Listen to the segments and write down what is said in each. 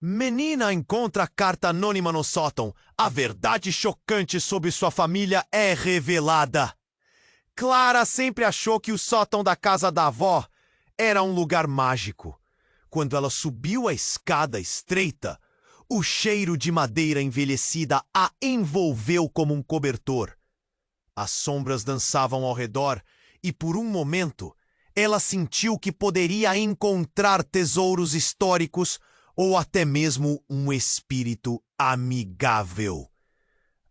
Menina encontra carta anônima no sótão. A verdade chocante sobre sua família é revelada. Clara sempre achou que o sótão da casa da avó era um lugar mágico. Quando ela subiu a escada estreita, o cheiro de madeira envelhecida a envolveu como um cobertor. As sombras dançavam ao redor e, por um momento, ela sentiu que poderia encontrar tesouros históricos ou até mesmo um espírito amigável.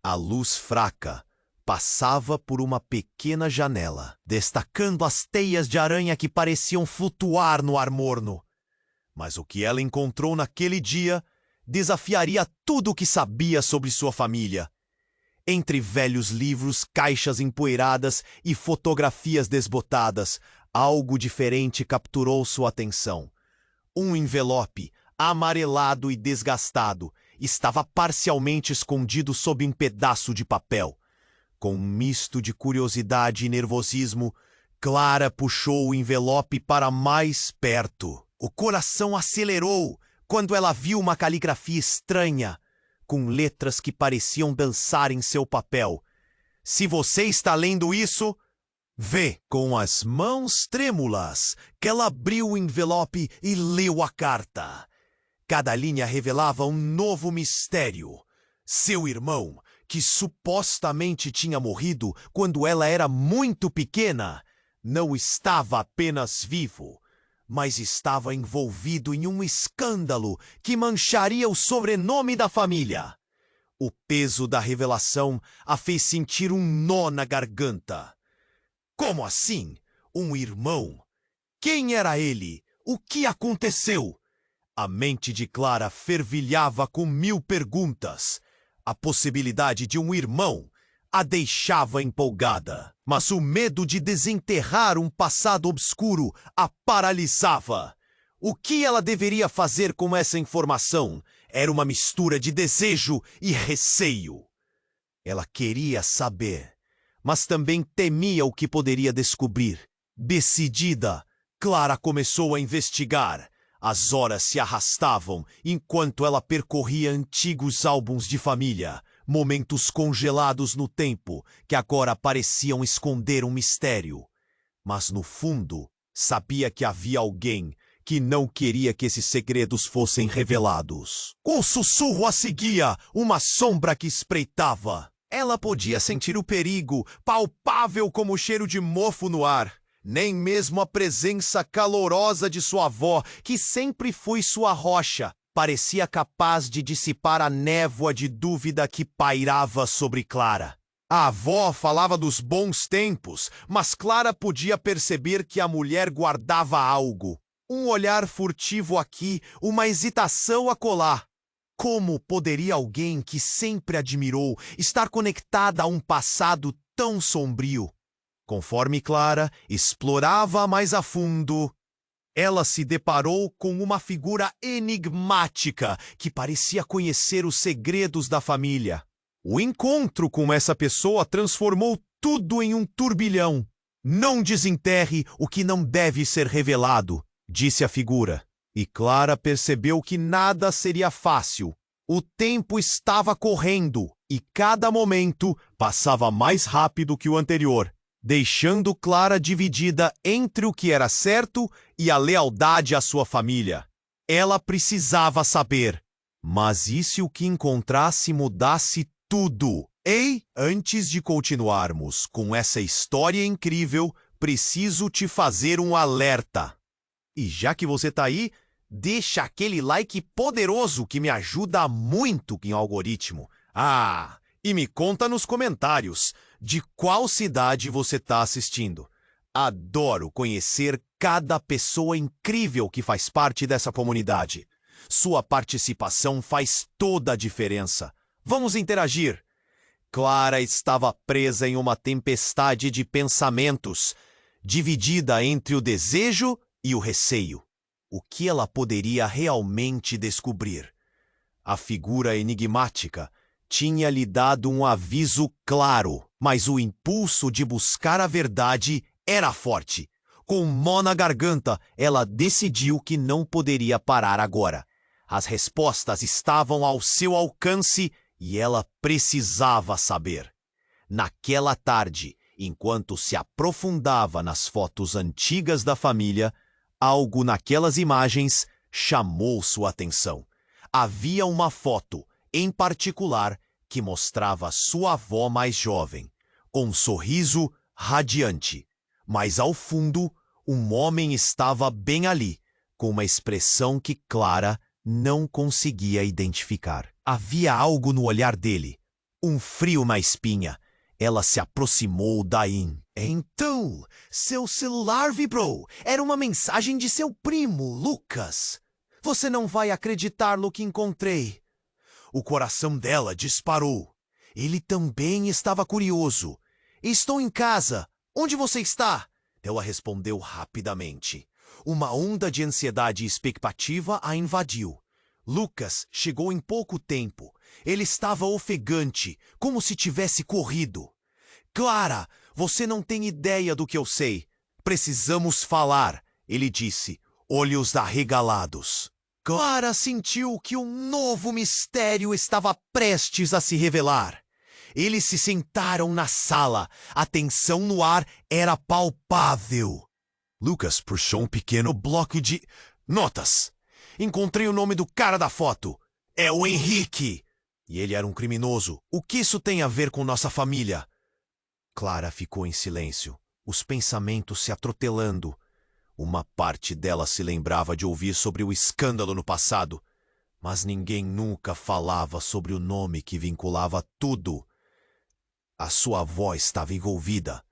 A luz fraca passava por uma pequena janela, destacando as teias de aranha que pareciam flutuar no ar morno. Mas o que ela encontrou naquele dia desafiaria tudo o que sabia sobre sua família. Entre velhos livros, caixas empoeiradas e fotografias desbotadas, algo diferente capturou sua atenção. Um envelope, amarelado e desgastado, estava parcialmente escondido sob um pedaço de papel. Com um misto de curiosidade e nervosismo, Clara puxou o envelope para mais perto. O coração acelerou quando ela viu uma caligrafia estranha, com letras que pareciam dançar em seu papel. Se você está lendo isso, vê. Com as mãos trêmulas, que ela abriu o envelope e leu a carta. Cada linha revelava um novo mistério. Seu irmão, que supostamente tinha morrido quando ela era muito pequena, não estava apenas vivo, mas estava envolvido em um escândalo que mancharia o sobrenome da família. O peso da revelação a fez sentir um nó na garganta. Como assim? Um irmão? Quem era ele? O que aconteceu? A mente de Clara fervilhava com 1000 perguntas. A possibilidade de um irmão a deixava empolgada, mas o medo de desenterrar um passado obscuro a paralisava. O que ela deveria fazer com essa informação era uma mistura de desejo e receio. Ela queria saber, mas também temia o que poderia descobrir. Decidida, Clara começou a investigar. As horas se arrastavam enquanto ela percorria antigos álbuns de família, momentos congelados no tempo que agora pareciam esconder um mistério. Mas no fundo, sabia que havia alguém que não queria que esses segredos fossem revelados. O sussurro a seguia, uma sombra que espreitava. Ela podia sentir o perigo, palpável como o cheiro de mofo no ar. Nem mesmo a presença calorosa de sua avó, que sempre foi sua rocha, parecia capaz de dissipar a névoa de dúvida que pairava sobre Clara. A avó falava dos bons tempos, mas Clara podia perceber que a mulher guardava algo. Um olhar furtivo aqui, uma hesitação acolá. Como poderia alguém que sempre admirou estar conectada a um passado tão sombrio? Conforme Clara explorava mais a fundo, ela se deparou com uma figura enigmática que parecia conhecer os segredos da família. O encontro com essa pessoa transformou tudo em um turbilhão. Não desenterre o que não deve ser revelado, disse a figura. E Clara percebeu que nada seria fácil. O tempo estava correndo e cada momento passava mais rápido que o anterior, deixando Clara dividida entre o que era certo e a lealdade à sua família. Ela precisava saber. Mas e se o que encontrasse mudasse tudo? Ei, antes de continuarmos com essa história incrível, preciso te fazer um alerta. E já que você tá aí, deixa aquele like poderoso que me ajuda muito em algoritmo. E me conta nos comentários de qual cidade você tá assistindo. Adoro conhecer cada pessoa incrível que faz parte dessa comunidade. Sua participação faz toda a diferença. Vamos interagir. Clara estava presa em uma tempestade de pensamentos, dividida entre o desejo e o receio. O que ela poderia realmente descobrir? A figura enigmática tinha lhe dado um aviso claro, mas o impulso de buscar a verdade era forte. Com um nó na garganta, ela decidiu que não poderia parar agora. As respostas estavam ao seu alcance e ela precisava saber. Naquela tarde, enquanto se aprofundava nas fotos antigas da família, algo naquelas imagens chamou sua atenção. Havia uma foto, em particular, que mostrava sua avó mais jovem, com um sorriso radiante. Mas ao fundo, um homem estava bem ali, com uma expressão que Clara não conseguia identificar. Havia algo no olhar dele, um frio na espinha. Ela se aproximou da Ian. Então, seu celular vibrou. Era uma mensagem de seu primo, Lucas. Você não vai acreditar no que encontrei. O coração dela disparou. Ele também estava curioso. Estou em casa. Onde você está? Ela respondeu rapidamente. Uma onda de ansiedade e expectativa a invadiu. Lucas chegou em pouco tempo. Ele estava ofegante, como se tivesse corrido. Clara, você não tem ideia do que eu sei. Precisamos falar, ele disse, olhos arregalados. Clara sentiu que um novo mistério estava prestes a se revelar. Eles se sentaram na sala. A tensão no ar era palpável. Lucas puxou um pequeno bloco de notas. Encontrei o nome do cara da foto. É o Henrique. E ele era um criminoso. O que isso tem a ver com nossa família? Clara ficou em silêncio, os pensamentos se atrotelando. Uma parte dela se lembrava de ouvir sobre o escândalo no passado, mas ninguém nunca falava sobre o nome que vinculava tudo. A sua avó estava envolvida.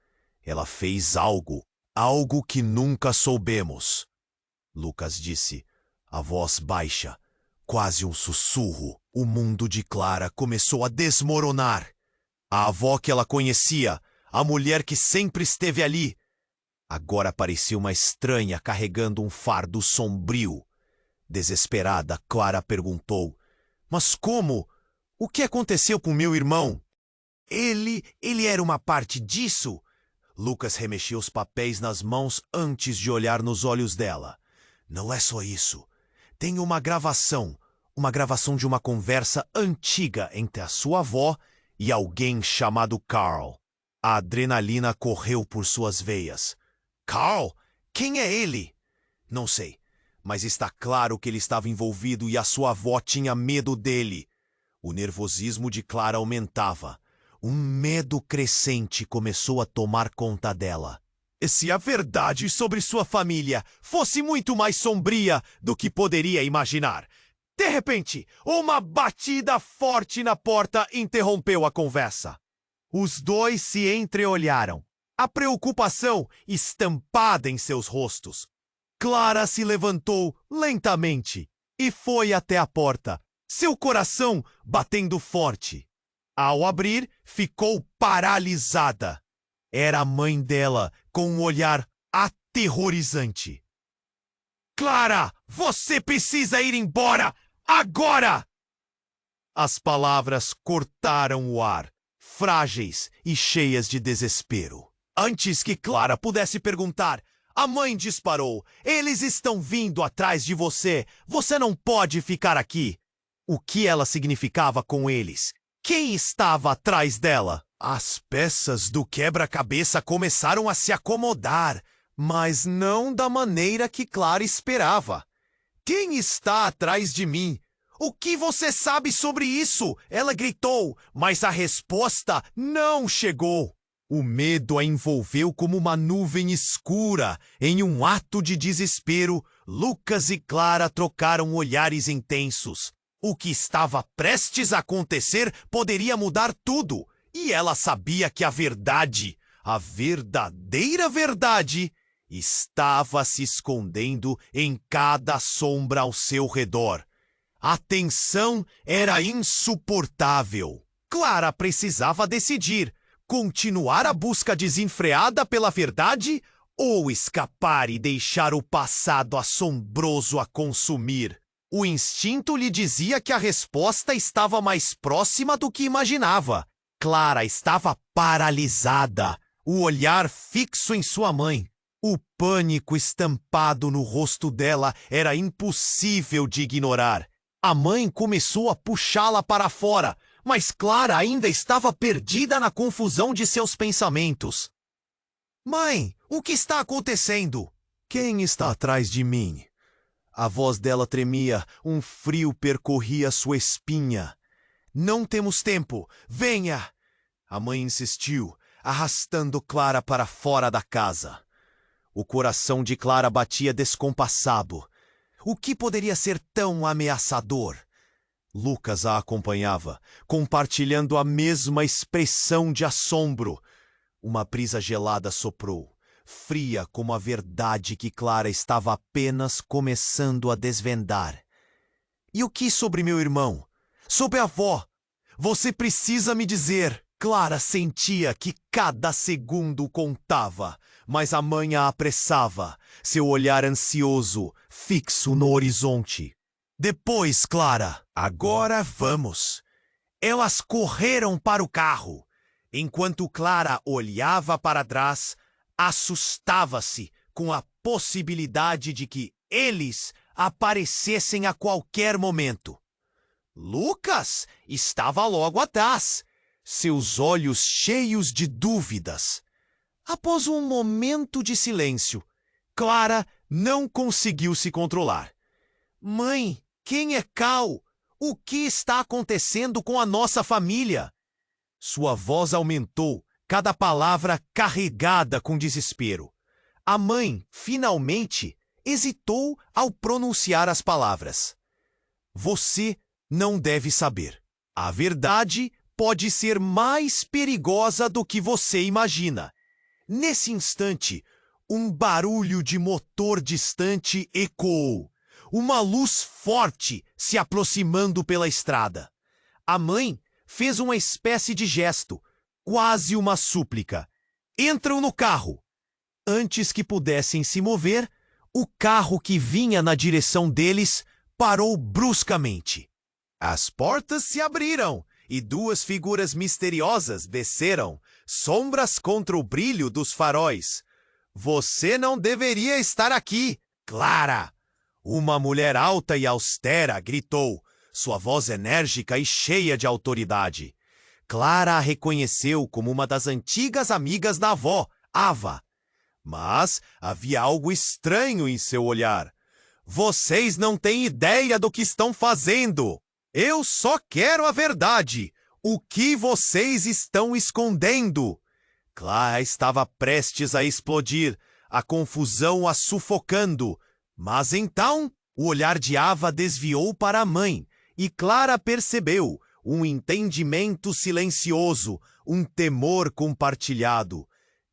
Ela fez algo que nunca soubemos. Lucas disse, a voz baixa, quase um sussurro. O mundo de Clara começou a desmoronar. A avó que ela conhecia, a mulher que sempre esteve ali, agora parecia uma estranha carregando um fardo sombrio. Desesperada, Clara perguntou, mas como? O que aconteceu com meu irmão? Ele era uma parte disso? Lucas remexeu os papéis nas mãos antes de olhar nos olhos dela. Não é só isso. Tem uma gravação de uma conversa antiga entre a sua avó e alguém chamado Carl. A adrenalina correu por suas veias. Carl? Quem é ele? Não sei, mas está claro que ele estava envolvido e a sua avó tinha medo dele. O nervosismo de Clara aumentava. Um medo crescente começou a tomar conta dela. E se a verdade sobre sua família fosse muito mais sombria do que poderia imaginar? De repente, uma batida forte na porta interrompeu a conversa. Os dois se entreolharam, a preocupação estampada em seus rostos. Clara se levantou lentamente e foi até a porta, seu coração batendo forte. Ao abrir, ficou paralisada. Era a mãe dela, com um olhar aterrorizante. Clara, você precisa ir embora! Agora! As palavras cortaram o ar, frágeis e cheias de desespero. Antes que Clara pudesse perguntar, a mãe disparou. Eles estão vindo atrás de você. Você não pode ficar aqui. O que ela significava com eles? Quem estava atrás dela? As peças do quebra-cabeça começaram a se acomodar, mas não da maneira que Clara esperava. Quem está atrás de mim? O que você sabe sobre isso? Ela gritou, mas a resposta não chegou. O medo a envolveu como uma nuvem escura. Em um ato de desespero, Lucas e Clara trocaram olhares intensos. O que estava prestes a acontecer poderia mudar tudo. E ela sabia que a verdadeira verdade, estava se escondendo em cada sombra ao seu redor. A tensão era insuportável. Clara precisava decidir: continuar a busca desenfreada pela verdade ou escapar e deixar o passado assombroso a consumir. O instinto lhe dizia que a resposta estava mais próxima do que imaginava. Clara estava paralisada, o olhar fixo em sua mãe. O pânico estampado no rosto dela era impossível de ignorar. A mãe começou a puxá-la para fora, mas Clara ainda estava perdida na confusão de seus pensamentos. Mãe, o que está acontecendo? Quem está atrás de mim? A voz dela tremia, um frio percorria sua espinha. Não temos tempo, venha! A mãe insistiu, arrastando Clara para fora da casa. O coração de Clara batia descompassado. O que poderia ser tão ameaçador? Lucas a acompanhava, compartilhando a mesma expressão de assombro. Uma brisa gelada soprou, fria como a verdade que Clara estava apenas começando a desvendar. E o que sobre meu irmão? Sobre a avó? Você precisa me dizer. Clara sentia que cada segundo contava, mas a mãe a apressava, seu olhar ansioso, fixo no horizonte. Depois, Clara, agora vamos. Elas correram para o carro. Enquanto Clara olhava para trás, assustava-se com a possibilidade de que eles aparecessem a qualquer momento. Lucas estava logo atrás, seus olhos cheios de dúvidas. Após um momento de silêncio, Clara não conseguiu se controlar. Mãe, quem é Cal? O que está acontecendo com a nossa família? Sua voz aumentou, cada palavra carregada com desespero. A mãe, finalmente, hesitou ao pronunciar as palavras. Você não deve saber. A verdade pode ser mais perigosa do que você imagina. Nesse instante, um barulho de motor distante ecoou. Uma luz forte se aproximando pela estrada. A mãe fez uma espécie de gesto, quase uma súplica. Entram no carro. Antes que pudessem se mover, o carro que vinha na direção deles parou bruscamente. As portas se abriram e duas figuras misteriosas desceram, sombras contra o brilho dos faróis. Você não deveria estar aqui, Clara! Uma mulher alta e austera gritou, sua voz enérgica e cheia de autoridade. Clara a reconheceu como uma das antigas amigas da avó, Ava. Mas havia algo estranho em seu olhar. Vocês não têm ideia do que estão fazendo! Eu só quero a verdade! O que vocês estão escondendo? Clara estava prestes a explodir, a confusão a sufocando. Mas então, o olhar de Ava desviou para a mãe, e Clara percebeu um entendimento silencioso, um temor compartilhado.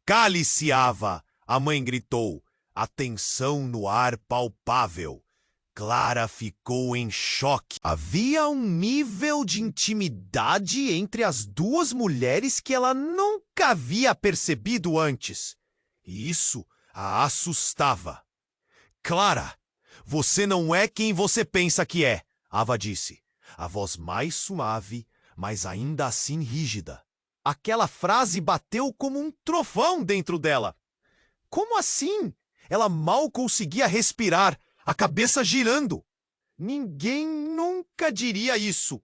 Cale-se, Ava! A mãe gritou, a tensão no ar palpável. Clara ficou em choque. Havia um nível de intimidade entre as duas mulheres que ela nunca havia percebido antes. E isso a assustava. Clara, você não é quem você pensa que é, Ava disse, a voz mais suave, mas ainda assim rígida. Aquela frase bateu como um trovão dentro dela. Como assim? Ela mal conseguia respirar, a cabeça girando. Ninguém nunca diria isso.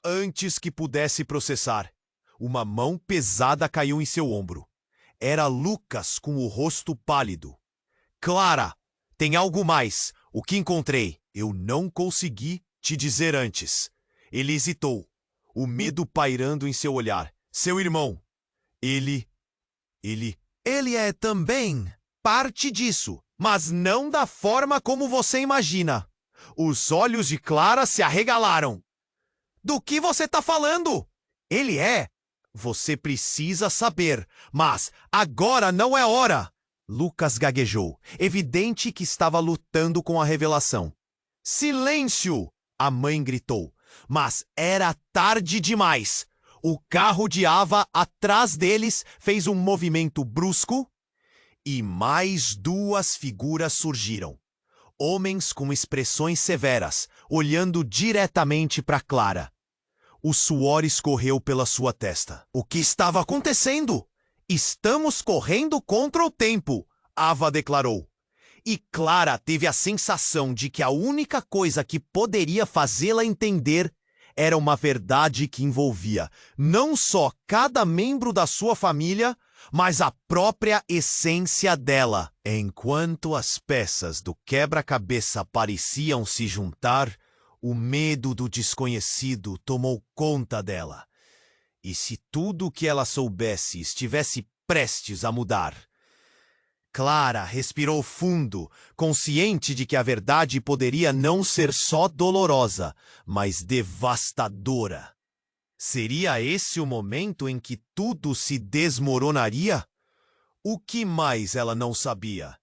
Antes que pudesse processar, uma mão pesada caiu em seu ombro. Era Lucas com o rosto pálido. Clara! Tem algo mais. O que encontrei? Eu não consegui te dizer antes. Ele hesitou, o medo pairando em seu olhar. Seu irmão. Ele é também parte disso, mas não da forma como você imagina. Os olhos de Clara se arregalaram. Do que você está falando? Ele é. Você precisa saber, mas agora não é hora. Lucas gaguejou, evidente que estava lutando com a revelação. Silêncio! A mãe gritou, mas era tarde demais. O carro de Ava atrás deles fez um movimento brusco e mais duas figuras surgiram. Homens com expressões severas, olhando diretamente para Clara. O suor escorreu pela sua testa. O que estava acontecendo? Estamos correndo contra o tempo, Ava declarou. E Clara teve a sensação de que a única coisa que poderia fazê-la entender era uma verdade que envolvia não só cada membro da sua família, mas a própria essência dela. Enquanto as peças do quebra-cabeça pareciam se juntar, o medo do desconhecido tomou conta dela. E se tudo o que ela soubesse estivesse prestes a mudar? Clara respirou fundo, consciente de que a verdade poderia não ser só dolorosa, mas devastadora. Seria esse o momento em que tudo se desmoronaria? O que mais ela não sabia?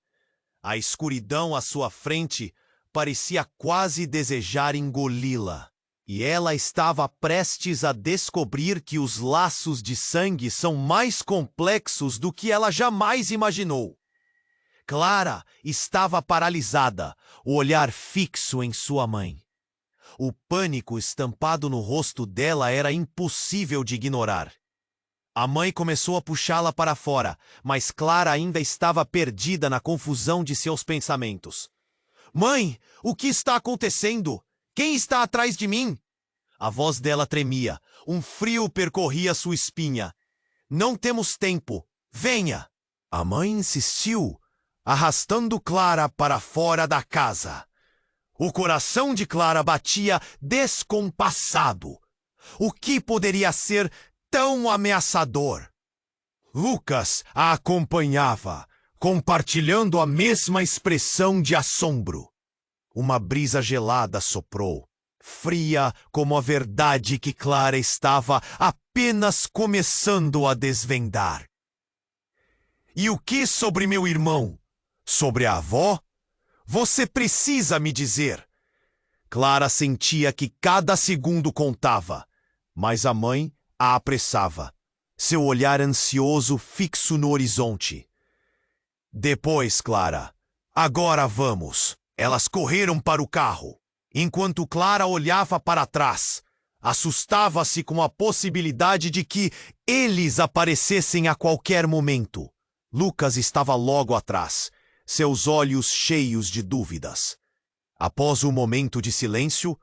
A escuridão à sua frente parecia quase desejar engoli-la. E ela estava prestes a descobrir que os laços de sangue são mais complexos do que ela jamais imaginou. Clara estava paralisada, o olhar fixo em sua mãe. O pânico estampado no rosto dela era impossível de ignorar. A mãe começou a puxá-la para fora, mas Clara ainda estava perdida na confusão de seus pensamentos. Mãe, o que está acontecendo? Quem está atrás de mim? A voz dela tremia. Um frio percorria sua espinha. Não temos tempo. Venha! A mãe insistiu, arrastando Clara para fora da casa. O coração de Clara batia descompassado. O que poderia ser tão ameaçador? Lucas a acompanhava, compartilhando a mesma expressão de assombro. Uma brisa gelada soprou, fria como a verdade que Clara estava apenas começando a desvendar. E o que sobre meu irmão? Sobre a avó? Você precisa me dizer. Clara sentia que cada segundo contava, mas a mãe a apressava, seu olhar ansioso fixo no horizonte. Depois, Clara. Agora vamos. Elas correram para o carro. Enquanto Clara olhava para trás, assustava-se com a possibilidade de que eles aparecessem a qualquer momento. Lucas estava logo atrás, seus olhos cheios de dúvidas. Após um momento de silêncio,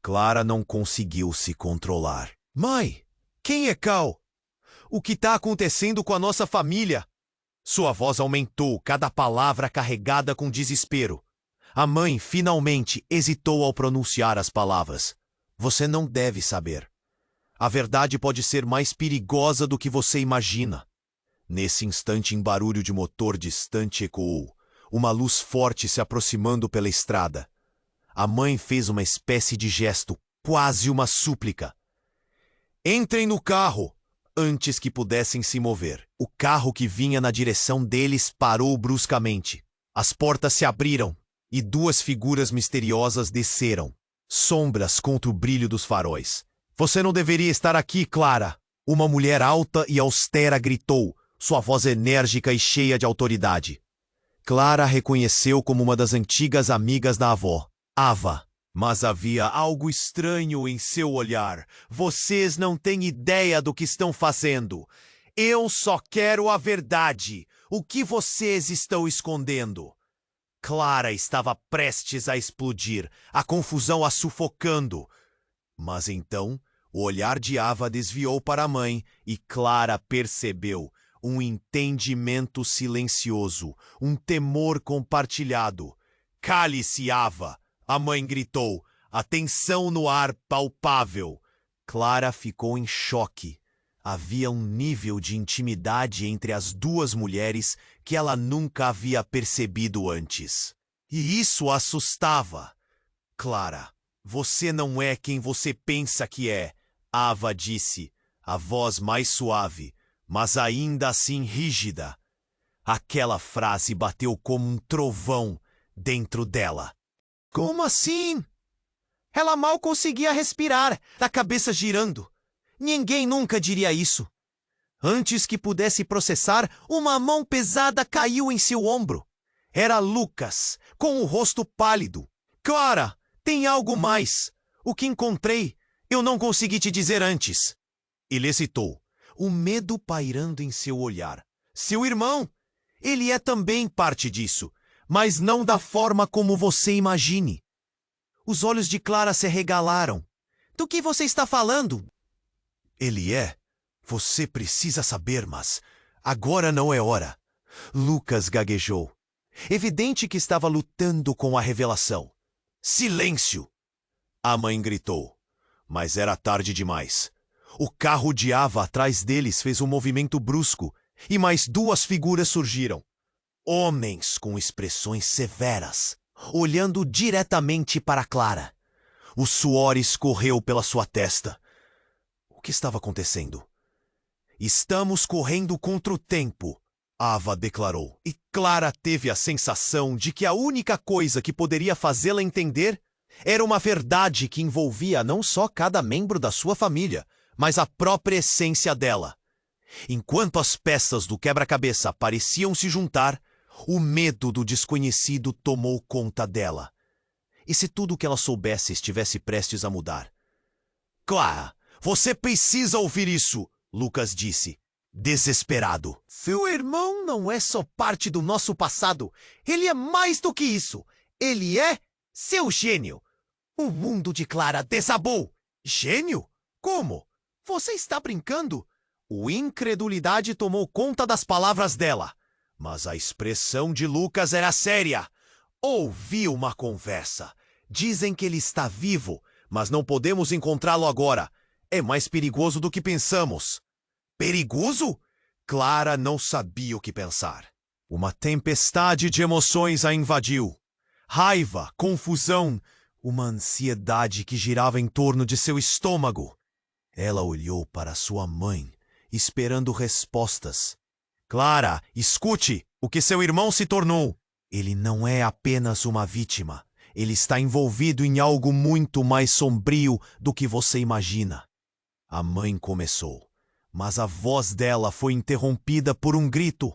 Clara não conseguiu se controlar. Mãe, quem é Cal? O que está acontecendo com a nossa família? Sua voz aumentou, cada palavra carregada com desespero. A mãe finalmente hesitou ao pronunciar as palavras. Você não deve saber. A verdade pode ser mais perigosa do que você imagina. Nesse instante, um barulho de motor distante ecoou, uma luz forte se aproximando pela estrada. A mãe fez uma espécie de gesto, quase uma súplica. Entrem no carro, antes que pudessem se mover. O carro que vinha na direção deles parou bruscamente. As portas se abriram e duas figuras misteriosas desceram, sombras contra o brilho dos faróis. Você não deveria estar aqui, Clara. Uma mulher alta e austera gritou, sua voz enérgica e cheia de autoridade. Clara reconheceu como uma das antigas amigas da avó, Ava. Mas havia algo estranho em seu olhar. Vocês não têm ideia do que estão fazendo. Eu só quero a verdade. O que vocês estão escondendo? Clara estava prestes a explodir, a confusão a sufocando. Mas então, o olhar de Ava desviou para a mãe e Clara percebeu um entendimento silencioso, um temor compartilhado. Cale-se, Ava! A mãe gritou, a tensão no ar palpável. Clara ficou em choque. Havia um nível de intimidade entre as duas mulheres que ela nunca havia percebido antes. E isso a assustava. Clara, você não é quem você pensa que é, Ava disse, a voz mais suave, mas ainda assim rígida. Aquela frase bateu como um trovão dentro dela. Como assim? Ela mal conseguia respirar, a cabeça girando. Ninguém nunca diria isso. Antes que pudesse processar, uma mão pesada caiu em seu ombro. Era Lucas, com o rosto pálido. Clara, tem algo mais. O que encontrei, eu não consegui te dizer antes. Ele hesitou, o medo pairando em seu olhar. Seu irmão, ele é também parte disso. mas não da forma como você imagine. Os olhos de Clara se regalaram. Do que você está falando? Ele é. Você precisa saber, mas agora não é hora. Lucas gaguejou. Evidente que estava lutando com a revelação. Silêncio! A mãe gritou. Mas era tarde demais. O carro de Ava atrás deles fez um movimento brusco e mais duas figuras surgiram. Homens com expressões severas, olhando diretamente para Clara. O suor escorreu pela sua testa. O que estava acontecendo? Estamos correndo contra o tempo, Ava declarou. E Clara teve a sensação de que a única coisa que poderia fazê-la entender era uma verdade que envolvia não só cada membro da sua família, mas a própria essência dela. Enquanto as peças do quebra-cabeça pareciam se juntar, o medo do desconhecido tomou conta dela. E se tudo o que ela soubesse estivesse prestes a mudar? Clara, você precisa ouvir isso, Lucas disse, desesperado. Seu irmão não é só parte do nosso passado. Ele é mais do que isso. Ele é seu gênio. O mundo de Clara desabou. Gênio? Como? Você está brincando? O incredulidade tomou conta das palavras dela. Mas a expressão de Lucas era séria. Ouvi uma conversa. Dizem que ele está vivo, mas não podemos encontrá-lo agora. É mais perigoso do que pensamos. Perigoso? Clara não sabia o que pensar. Uma tempestade de emoções a invadiu. Raiva, confusão, uma ansiedade que girava em torno de seu estômago. Ela olhou para sua mãe, esperando respostas. Clara, escute o que seu irmão se tornou. Ele não é apenas uma vítima. Ele está envolvido em algo muito mais sombrio do que você imagina. A mãe começou, mas a voz dela foi interrompida por um grito.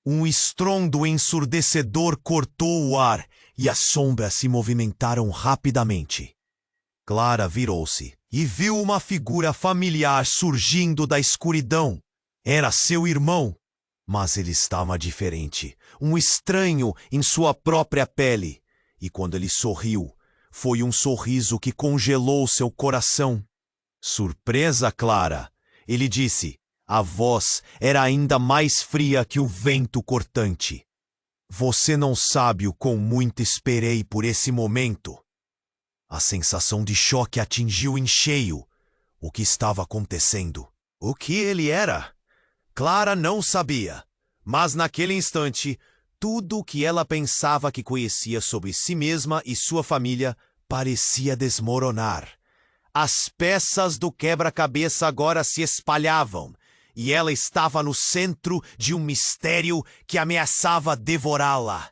Um estrondo ensurdecedor cortou o ar e as sombras se movimentaram rapidamente. Clara virou-se e viu uma figura familiar surgindo da escuridão. Era seu irmão. Mas ele estava diferente, um estranho em sua própria pele. E quando ele sorriu, foi um sorriso que congelou seu coração. Surpresa, Clara, ele disse. A voz era ainda mais fria que o vento cortante. Você não sabe o quão muito esperei por esse momento. A sensação de choque atingiu em cheio. O que estava acontecendo? O que ele era? Clara não sabia, mas naquele instante, tudo o que ela pensava que conhecia sobre si mesma e sua família parecia desmoronar. As peças do quebra-cabeça agora se espalhavam, e ela estava no centro de um mistério que ameaçava devorá-la.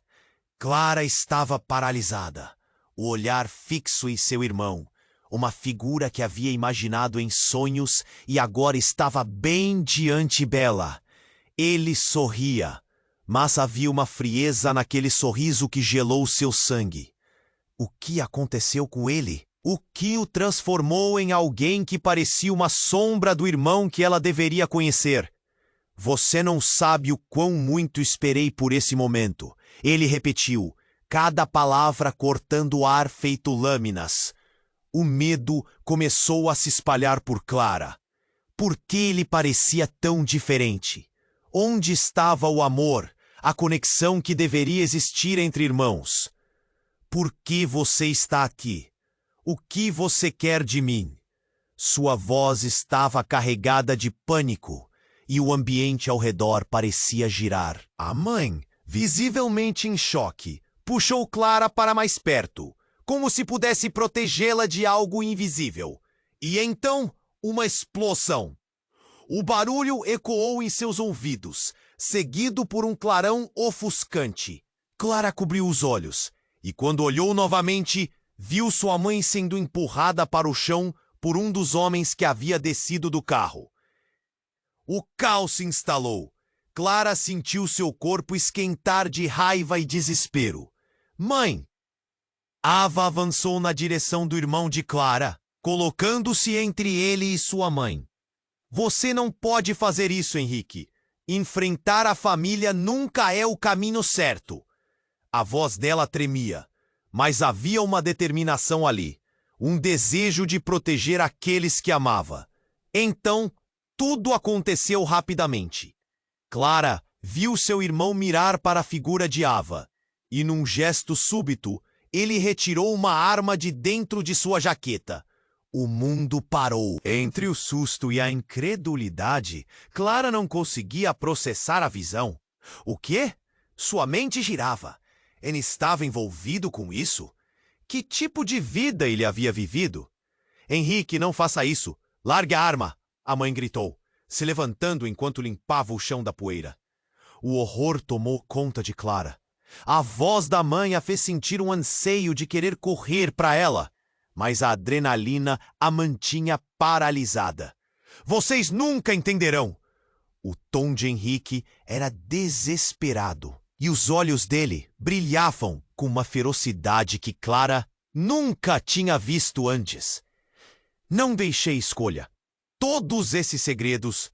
Clara estava paralisada, o olhar fixo em seu irmão, uma figura que havia imaginado em sonhos e agora estava bem diante dela. Ele sorria, mas havia uma frieza naquele sorriso que gelou seu sangue. O que aconteceu com ele? O que o transformou em alguém que parecia uma sombra do irmão que ela deveria conhecer? Você não sabe o quão muito esperei por esse momento. Ele repetiu, cada palavra cortando o ar feito lâminas. O medo começou a se espalhar por Clara. Por que ele parecia tão diferente? Onde estava o amor, a conexão que deveria existir entre irmãos? Por que você está aqui? O que você quer de mim? Sua voz estava carregada de pânico e o ambiente ao redor parecia girar. A mãe, visivelmente em choque, puxou Clara para mais perto, como se pudesse protegê-la de algo invisível. E então, uma explosão. O barulho ecoou em seus ouvidos, seguido por um clarão ofuscante. Clara cobriu os olhos, e quando olhou novamente, viu sua mãe sendo empurrada para o chão por um dos homens que havia descido do carro. O caos se instalou. Clara sentiu seu corpo esquentar de raiva e desespero. Mãe! Ava avançou na direção do irmão de Clara, colocando-se entre ele e sua mãe. Você não pode fazer isso, Henrique. Enfrentar a família nunca é o caminho certo. A voz dela tremia, mas havia uma determinação ali, um desejo de proteger aqueles que amava. Então, tudo aconteceu rapidamente. Clara viu seu irmão mirar para a figura de Ava, e num gesto súbito, ele retirou uma arma de dentro de sua jaqueta. O mundo parou. Entre o susto e a incredulidade, Clara não conseguia processar a visão. O quê? Sua mente girava. Ele estava envolvido com isso? Que tipo de vida ele havia vivido? Henrique, não faça isso. Largue a arma, a mãe gritou, se levantando enquanto limpava o chão da poeira. O horror tomou conta de Clara. A voz da mãe a fez sentir um anseio de querer correr para ela, mas a adrenalina a mantinha paralisada. Vocês nunca entenderão! O tom de Henrique era desesperado, e os olhos dele brilhavam com uma ferocidade que Clara nunca tinha visto antes. Não deixei escolha. Todos esses segredos...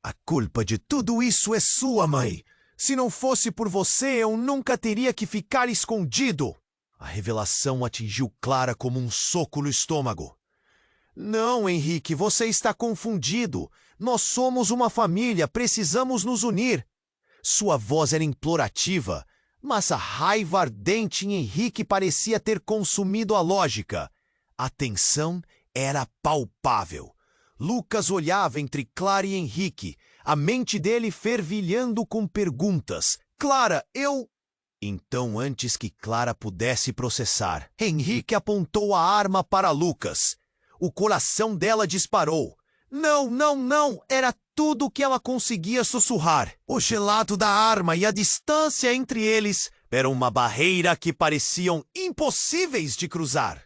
A culpa de tudo isso é sua, mãe. Se não fosse por você, eu nunca teria que ficar escondido. A revelação atingiu Clara como um soco no estômago. Não, Henrique, você está confundido. Nós somos uma família, precisamos nos unir. Sua voz era implorativa, mas a raiva ardente em Henrique parecia ter consumido a lógica. A tensão era palpável. Lucas olhava entre Clara e Henrique, a mente dele fervilhando com perguntas. Clara, eu... Então, antes que Clara pudesse processar, Henrique apontou a arma para Lucas. O coração dela disparou. Não, não, não! Era tudo o que ela conseguia sussurrar. O gelado da arma e a distância entre eles eram uma barreira que pareciam impossíveis de cruzar.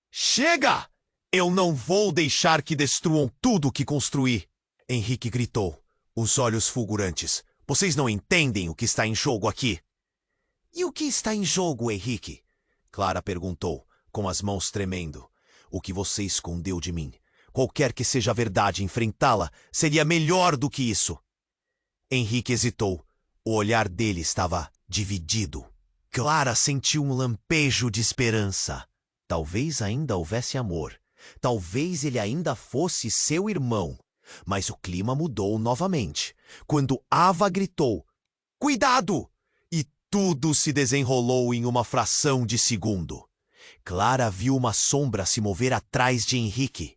Chega! Eu não vou deixar que destruam tudo o que construí! Henrique gritou, os olhos fulgurantes. Vocês não entendem o que está em jogo aqui. E o que está em jogo, Henrique? Clara perguntou, com as mãos tremendo. O que você escondeu de mim. Qualquer que seja a verdade, enfrentá-la seria melhor do que isso. Henrique hesitou. O olhar dele estava dividido. Clara sentiu um lampejo de esperança. Talvez ainda houvesse amor. Talvez ele ainda fosse seu irmão. Mas o clima mudou novamente, quando Ava gritou, "Cuidado!" E tudo se desenrolou em uma fração de segundo. Clara viu uma sombra se mover atrás de Henrique.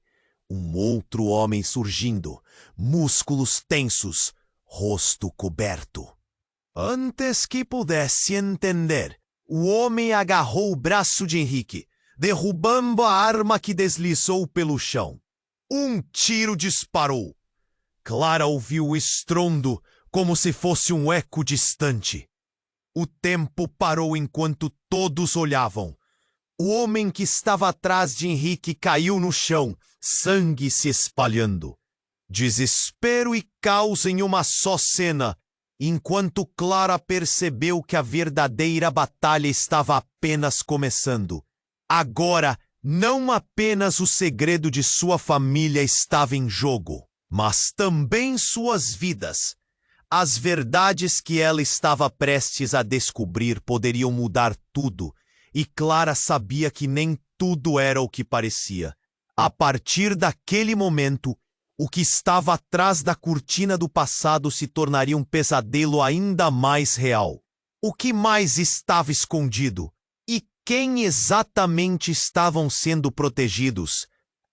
Um outro homem surgindo, músculos tensos, rosto coberto. Antes que pudesse entender, o homem agarrou o braço de Henrique, derrubando a arma que deslizou pelo chão. Um tiro disparou. Clara ouviu o estrondo como se fosse um eco distante. O tempo parou enquanto todos olhavam. O homem que estava atrás de Henrique caiu no chão, sangue se espalhando. Desespero e caos em uma só cena, enquanto Clara percebeu que a verdadeira batalha estava apenas começando. Agora, não apenas o segredo de sua família estava em jogo, mas também suas vidas. As verdades que ela estava prestes a descobrir poderiam mudar tudo, e Clara sabia que nem tudo era o que parecia. A partir daquele momento, o que estava atrás da cortina do passado se tornaria um pesadelo ainda mais real. O que mais estava escondido? E quem exatamente estavam sendo protegidos?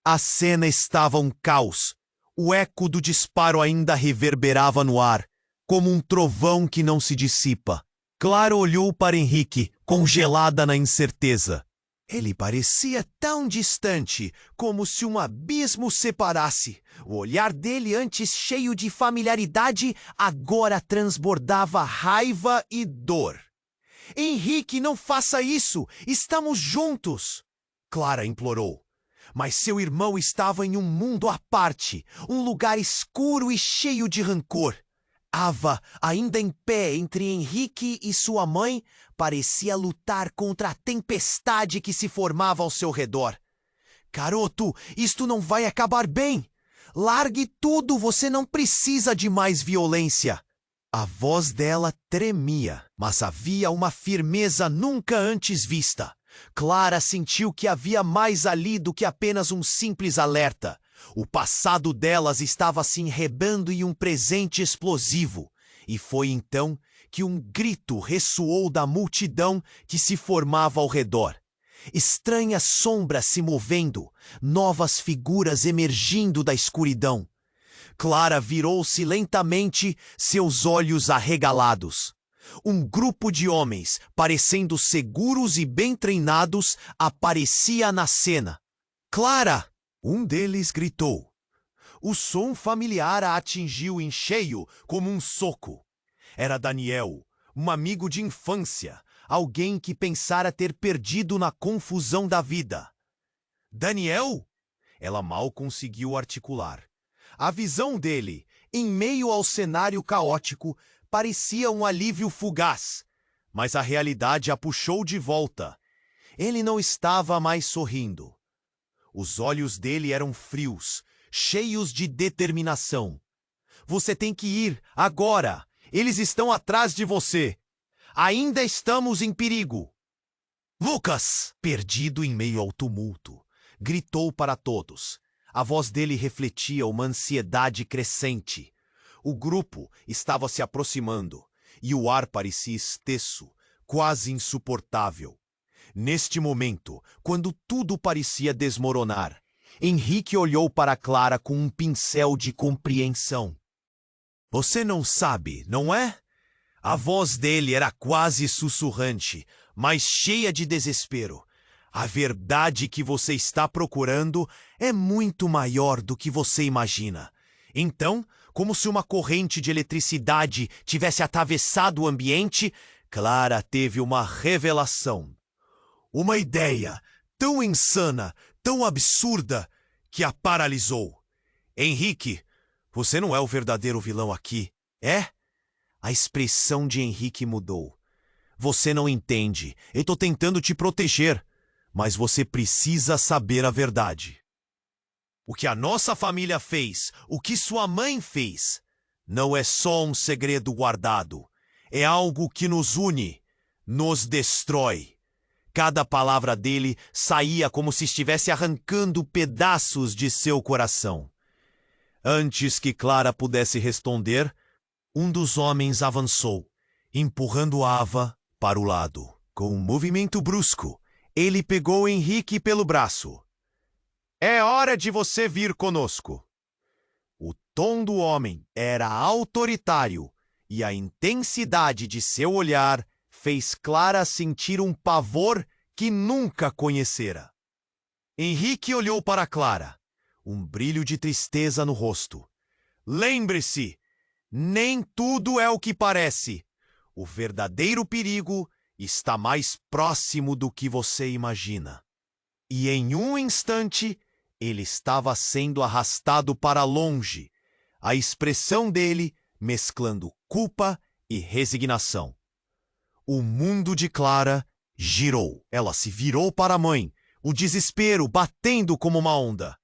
A cena estava um caos. O eco do disparo ainda reverberava no ar, como um trovão que não se dissipa. Clara olhou para Henrique, congelada na incerteza. Ele parecia tão distante, como se um abismo o separasse. O olhar dele, antes cheio de familiaridade, agora transbordava raiva e dor. Henrique, não faça isso! Estamos juntos! Clara implorou. Mas seu irmão estava em um mundo à parte, um lugar escuro e cheio de rancor. Ava, ainda em pé entre Henrique e sua mãe, parecia lutar contra a tempestade que se formava ao seu redor. Garoto, isto não vai acabar bem. Largue tudo, você não precisa de mais violência. A voz dela tremia, mas havia uma firmeza nunca antes vista. Clara sentiu que havia mais ali do que apenas um simples alerta. O passado delas estava se enrebando em um presente explosivo. E foi então que um grito ressoou da multidão que se formava ao redor. Estranhas sombras se movendo, novas figuras emergindo da escuridão. Clara virou-se lentamente, seus olhos arregalados. Um grupo de homens, parecendo seguros e bem treinados, aparecia na cena. "Clara!" Um deles gritou. O som familiar a atingiu em cheio como um soco. Era Daniel, um amigo de infância, alguém que pensara ter perdido na confusão da vida. "Daniel?" Ela mal conseguiu articular. A visão dele, em meio ao cenário caótico, parecia um alívio fugaz, mas a realidade a puxou de volta. Ele não estava mais sorrindo. Os olhos dele eram frios, cheios de determinação. "Você tem que ir, agora! Eles estão atrás de você! Ainda estamos em perigo!" Lucas, perdido em meio ao tumulto, gritou para todos. A voz dele refletia uma ansiedade crescente. O grupo estava se aproximando, e o ar parecia espesso, quase insuportável. Neste momento, quando tudo parecia desmoronar, Henrique olhou para Clara com um pincel de compreensão. "Você não sabe, não é?" A voz dele era quase sussurrante, mas cheia de desespero. "A verdade que você está procurando é muito maior do que você imagina." Então, como se uma corrente de eletricidade tivesse atravessado o ambiente, Clara teve uma revelação. Uma ideia tão insana, tão absurda, que a paralisou. "Henrique, você não é o verdadeiro vilão aqui, é?" A expressão de Henrique mudou. "Você não entende. Eu estou tentando te proteger. Mas você precisa saber a verdade. O que a nossa família fez, o que sua mãe fez, não é só um segredo guardado. É algo que nos une, nos destrói." Cada palavra dele saía como se estivesse arrancando pedaços de seu coração. Antes que Clara pudesse responder, um dos homens avançou, empurrando Ava para o lado. Com um movimento brusco, ele pegou Henrique pelo braço. "É hora de você vir conosco." O tom do homem era autoritário e a intensidade de seu olhar fez Clara sentir um pavor que nunca conhecera. Henrique olhou para Clara, um brilho de tristeza no rosto. "Lembre-se, nem tudo é o que parece. O verdadeiro perigo está mais próximo do que você imagina." E em um instante, ele estava sendo arrastado para longe, a expressão dele mesclando culpa e resignação. O mundo de Clara girou. Ela se virou para a mãe, o desespero batendo como uma onda.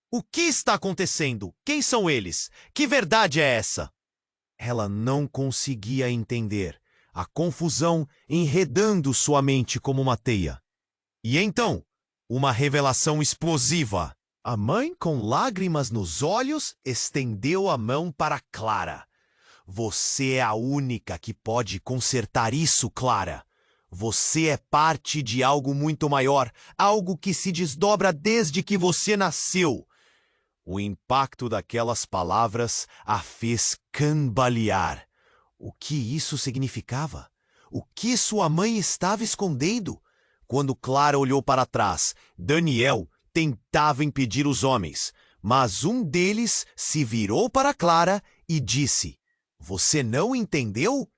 "O que está acontecendo? Quem são eles? Que verdade é essa?" Ela não conseguia entender, a confusão enredando sua mente como uma teia. E então, uma revelação explosiva. A mãe, com lágrimas nos olhos, estendeu a mão para Clara. "Você é a única que pode consertar isso, Clara. Você é parte de algo muito maior, algo que se desdobra desde que você nasceu." O impacto daquelas palavras a fez cambalear. O que isso significava? O que sua mãe estava escondendo? Quando Clara olhou para trás, Daniel tentava impedir os homens, mas um deles se virou para Clara e disse: "Você não entendeu?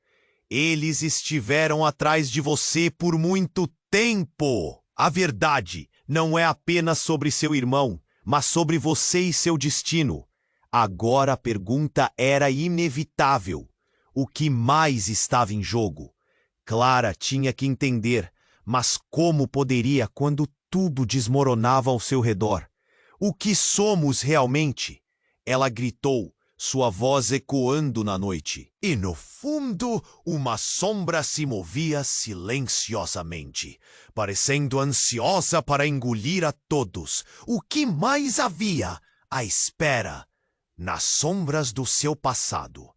Eles estiveram atrás de você por muito tempo. A verdade não é apenas sobre seu irmão, mas sobre você e seu destino." Agora a pergunta era inevitável. O que mais estava em jogo? Clara tinha que entender, mas como poderia quando tudo desmoronava ao seu redor? "O que somos realmente?" Ela gritou, sua voz ecoando na noite. E no fundo, uma sombra se movia silenciosamente, parecendo ansiosa para engolir a todos. O que mais havia à espera nas sombras do seu passado?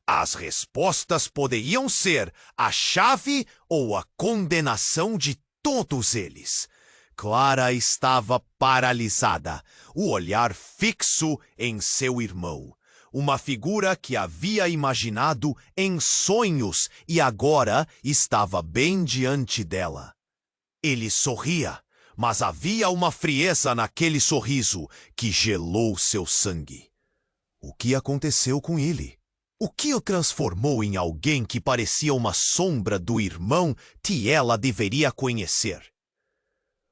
As respostas poderiam ser a chave ou a condenação de todos eles. Clara estava paralisada, o olhar fixo em seu irmão. Uma figura que havia imaginado em sonhos e agora estava bem diante dela. Ele sorria, mas havia uma frieza naquele sorriso que gelou seu sangue. O que aconteceu com ele? O que o transformou em alguém que parecia uma sombra do irmão que ela deveria conhecer?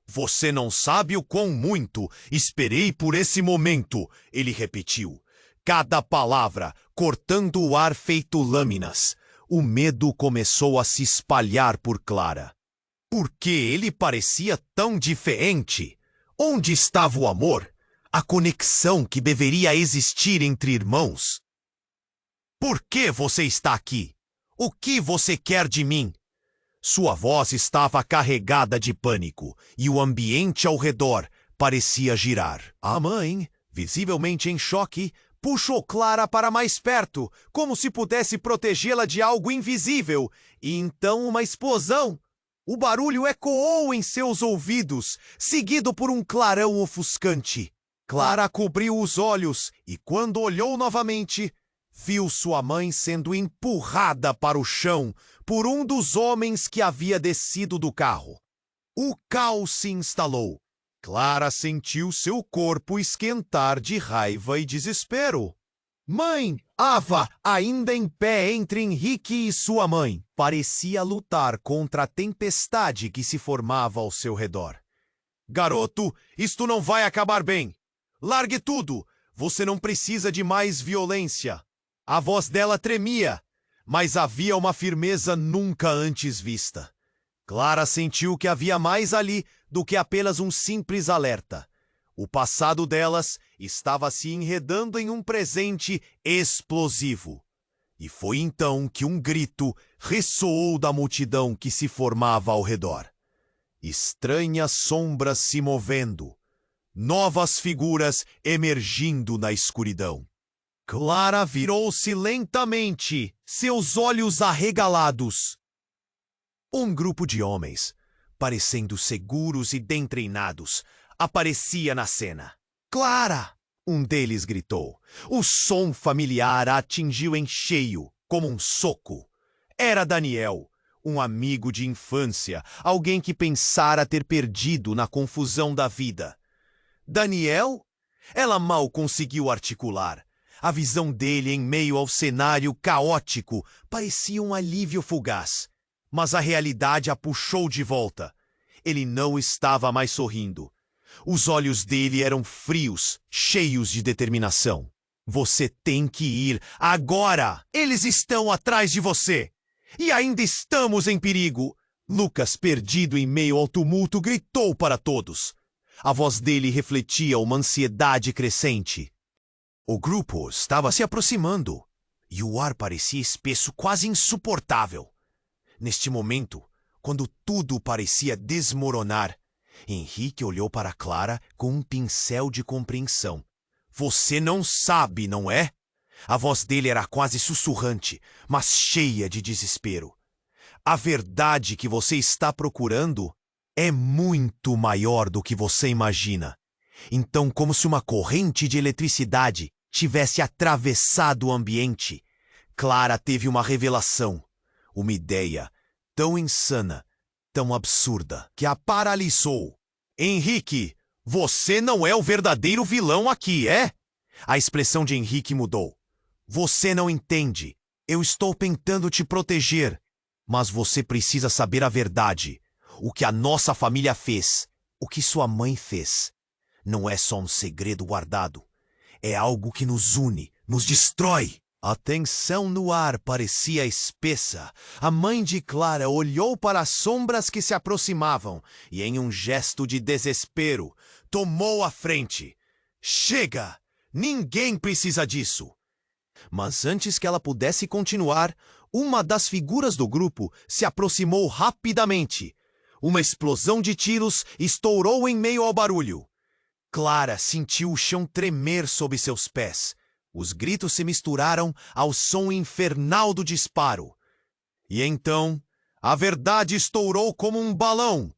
Você não sabe o quão muito esperei por esse momento, ele repetiu. Cada palavra cortando o ar feito lâminas. O medo começou a se espalhar por Clara. Por que ele parecia tão diferente? Onde estava o amor? A conexão que deveria existir entre irmãos? Por que você está aqui? O que você quer de mim? Sua voz estava carregada de pânico e o ambiente ao redor parecia girar. A mãe, visivelmente em choque, puxou Clara para mais perto, como se pudesse protegê-la de algo invisível. E então uma explosão. O barulho ecoou em seus ouvidos, seguido por um clarão ofuscante. Clara cobriu os olhos e, quando olhou novamente, viu sua mãe sendo empurrada para o chão por um dos homens que havia descido do carro. O caos se instalou. Clara sentiu seu corpo esquentar de raiva e desespero. Mãe! Ava, ainda em pé entre Henrique e sua mãe, parecia lutar contra a tempestade que se formava ao seu redor. Garoto, isto não vai acabar bem. Largue tudo. Você não precisa de mais violência. A voz dela tremia, mas havia uma firmeza nunca antes vista. Clara sentiu que havia mais ali do que apenas um simples alerta. O passado delas estava se enredando em um presente explosivo. E foi então que um grito ressoou da multidão que se formava ao redor. Estranhas sombras se movendo, novas figuras emergindo na escuridão. Clara virou-se lentamente, seus olhos arregalados. Um grupo de homens, parecendo seguros e bem treinados, aparecia na cena. Clara! Um deles gritou. O som familiar a atingiu em cheio, como um soco. Era Daniel, um amigo de infância, alguém que pensara ter perdido na confusão da vida. Daniel? Ela mal conseguiu articular. A visão dele em meio ao cenário caótico parecia um alívio fugaz. Mas a realidade a puxou de volta. Ele não estava mais sorrindo. Os olhos dele eram frios, cheios de determinação. Você tem que ir agora! Eles estão atrás de você! E ainda estamos em perigo! Lucas, perdido em meio ao tumulto, gritou para todos. A voz dele refletia uma ansiedade crescente. O grupo estava se aproximando, e o ar parecia espesso, quase insuportável. Neste momento, quando tudo parecia desmoronar, Henrique olhou para Clara com um pincel de compreensão. Você não sabe, não é? A voz dele era quase sussurrante, mas cheia de desespero. A verdade que você está procurando é muito maior do que você imagina. Então, como se uma corrente de eletricidade tivesse atravessado o ambiente, Clara teve uma revelação, uma ideia tão insana, tão absurda, que a paralisou. Henrique, você não é o verdadeiro vilão aqui, é? A expressão de Henrique mudou. Você não entende. Eu estou tentando te proteger. Mas você precisa saber a verdade. O que a nossa família fez, o que sua mãe fez, não é só um segredo guardado. É algo que nos une, nos destrói. A tensão no ar parecia espessa. A mãe de Clara olhou para as sombras que se aproximavam e, em um gesto de desespero, tomou a frente. Chega! Ninguém precisa disso. Mas antes que ela pudesse continuar, uma das figuras do grupo se aproximou rapidamente. Uma explosão de tiros estourou em meio ao barulho. Clara sentiu o chão tremer sob seus pés. Os gritos se misturaram ao som infernal do disparo. E então, a verdade estourou como um balão.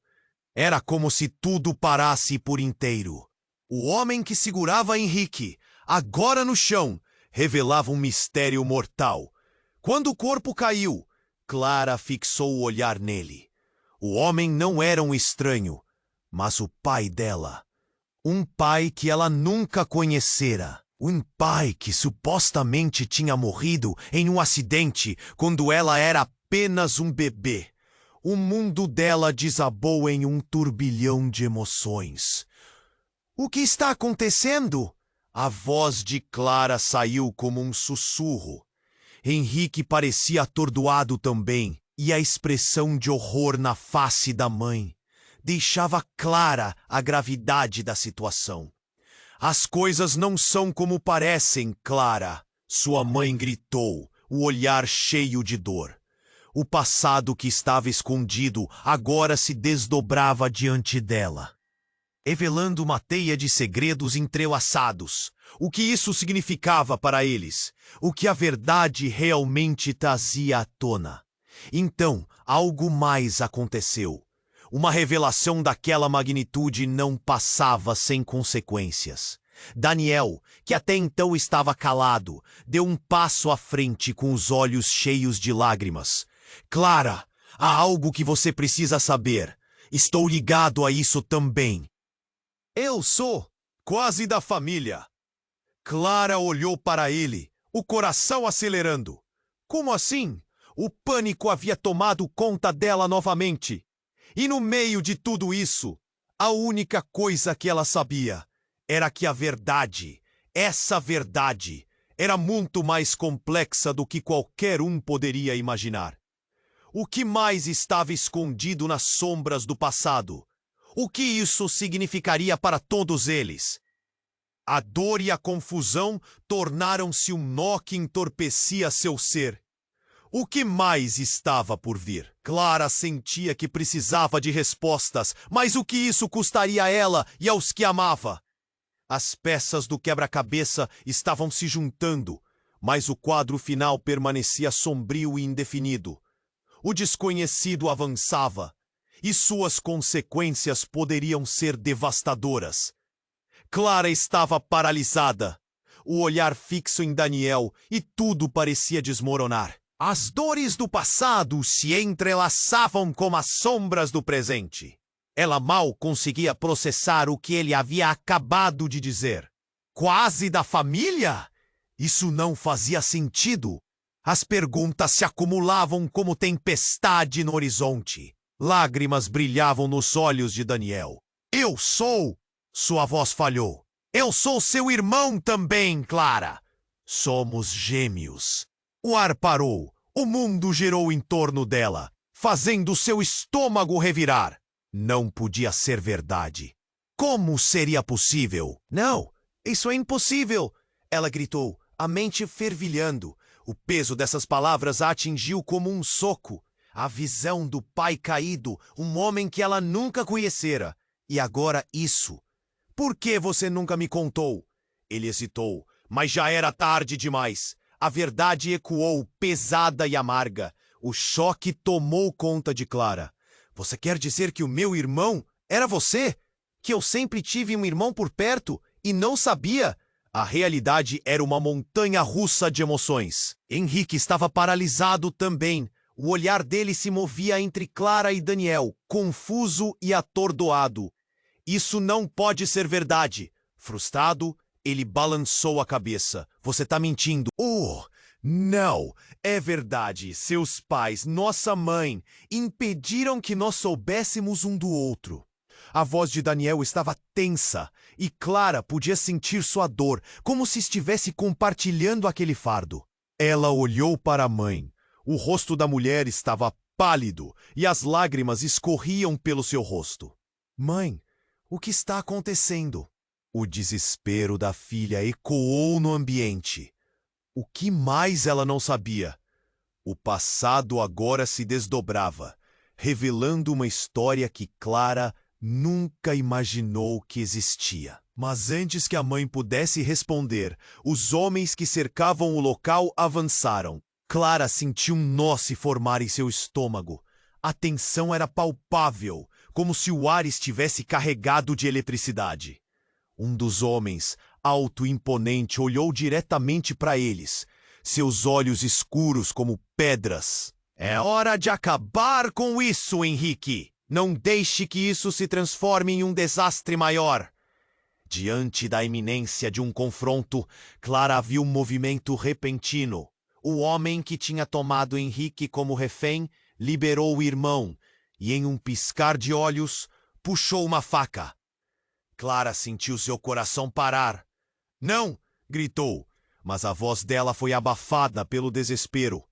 Era como se tudo parasse por inteiro. O homem que segurava Henrique, agora no chão, revelava um mistério mortal. Quando o corpo caiu, Clara fixou o olhar nele. O homem não era um estranho, mas o pai dela. Um pai que ela nunca conhecera. Um pai que supostamente tinha morrido em um acidente quando ela era apenas um bebê. O mundo dela desabou em um turbilhão de emoções. O que está acontecendo? A voz de Clara saiu como um sussurro. Henrique parecia atordoado também, e a expressão de horror na face da mãe deixava clara a gravidade da situação. As coisas não são como parecem, Clara, sua mãe gritou, o olhar cheio de dor. O passado que estava escondido agora se desdobrava diante dela, revelando uma teia de segredos entrelaçados. O que isso significava para eles? O que a verdade realmente trazia à tona? Então, algo mais aconteceu. Uma revelação daquela magnitude não passava sem consequências. Daniel, que até então estava calado, deu um passo à frente com os olhos cheios de lágrimas. Clara, há algo que você precisa saber. Estou ligado a isso também. Eu sou quase da família. Clara olhou para ele, o coração acelerando. Como assim? O pânico havia tomado conta dela novamente. E no meio de tudo isso, a única coisa que ela sabia era que a verdade, essa verdade, era muito mais complexa do que qualquer um poderia imaginar. O que mais estava escondido nas sombras do passado? O que isso significaria para todos eles? A dor e a confusão tornaram-se um nó que entorpecia seu ser. O que mais estava por vir? Clara sentia que precisava de respostas, mas o que isso custaria a ela e aos que amava? As peças do quebra-cabeça estavam se juntando, mas o quadro final permanecia sombrio e indefinido. O desconhecido avançava, e suas consequências poderiam ser devastadoras. Clara estava paralisada, o olhar fixo em Daniel, e tudo parecia desmoronar. As dores do passado se entrelaçavam como as sombras do presente. Ela mal conseguia processar o que ele havia acabado de dizer. Quase da família? Isso não fazia sentido. As perguntas se acumulavam como tempestade no horizonte. Lágrimas brilhavam nos olhos de Daniel. Eu sou! Sua voz falhou. Eu sou seu irmão também, Clara. Somos gêmeos. O ar parou. O mundo girou em torno dela, fazendo seu estômago revirar. Não podia ser verdade. Como seria possível? Não, isso é impossível! Ela gritou, a mente fervilhando. O peso dessas palavras a atingiu como um soco. A visão do pai caído, um homem que ela nunca conhecera. E agora isso. Por que você nunca me contou? Ele hesitou, mas já era tarde demais. A verdade ecoou, pesada e amarga. O choque tomou conta de Clara. Você quer dizer que o meu irmão era você? Que eu sempre tive um irmão por perto e não sabia? A realidade era uma montanha-russa de emoções. Henrique estava paralisado também. O olhar dele se movia entre Clara e Daniel, confuso e atordoado. Isso não pode ser verdade. Frustrado, ele balançou a cabeça. Você está mentindo. Oh, não. É verdade. Seus pais, nossa mãe, impediram que nós soubéssemos um do outro. A voz de Daniel estava tensa e Clara podia sentir sua dor, como se estivesse compartilhando aquele fardo. Ela olhou para a mãe. O rosto da mulher estava pálido e as lágrimas escorriam pelo seu rosto. Mãe, o que está acontecendo? O desespero da filha ecoou no ambiente. O que mais ela não sabia? O passado agora se desdobrava, revelando uma história que Clara nunca imaginou que existia. Mas antes que a mãe pudesse responder, os homens que cercavam o local avançaram. Clara sentiu um nó se formar em seu estômago. A tensão era palpável, como se o ar estivesse carregado de eletricidade. Um dos homens, alto e imponente, olhou diretamente para eles, seus olhos escuros como pedras. É hora de acabar com isso, Henrique! Não deixe que isso se transforme em um desastre maior. Diante da iminência de um confronto, Clara viu um movimento repentino. O homem que tinha tomado Henrique como refém liberou o irmão e, em um piscar de olhos, puxou uma faca. Clara sentiu seu coração parar. "Não!" gritou, mas a voz dela foi abafada pelo desespero.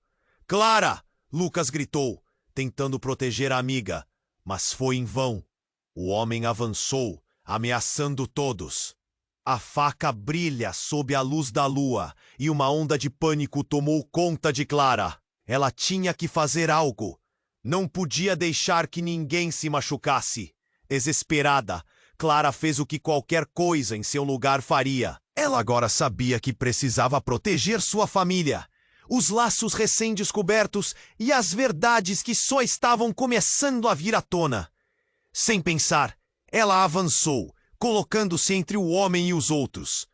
"Clara!" Lucas gritou, tentando proteger a amiga, mas foi em vão. O homem avançou, ameaçando todos. A faca brilha sob a luz da lua e uma onda de pânico tomou conta de Clara. Ela tinha que fazer algo. Não podia deixar que ninguém se machucasse. Desesperada, Clara fez o que qualquer coisa em seu lugar faria. Ela agora sabia que precisava proteger sua família. Os laços recém-descobertos e as verdades que só estavam começando a vir à tona. Sem pensar, ela avançou, colocando-se entre o homem e os outros.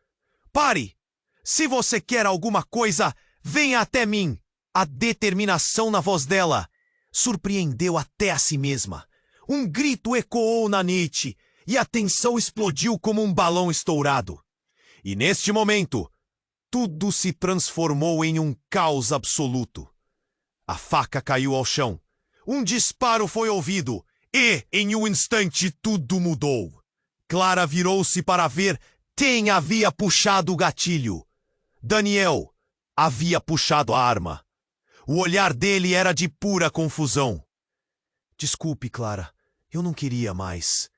"Pare! Se você quer alguma coisa, venha até mim!" A determinação na voz dela surpreendeu até a si mesma. Um grito ecoou na noite e a tensão explodiu como um balão estourado. E neste momento, tudo se transformou em um caos absoluto. A faca caiu ao chão. Um disparo foi ouvido e, em um instante, tudo mudou. Clara virou-se para ver quem havia puxado o gatilho. Daniel havia puxado a arma. O olhar dele era de pura confusão. "Desculpe, Clara, eu não queria mais."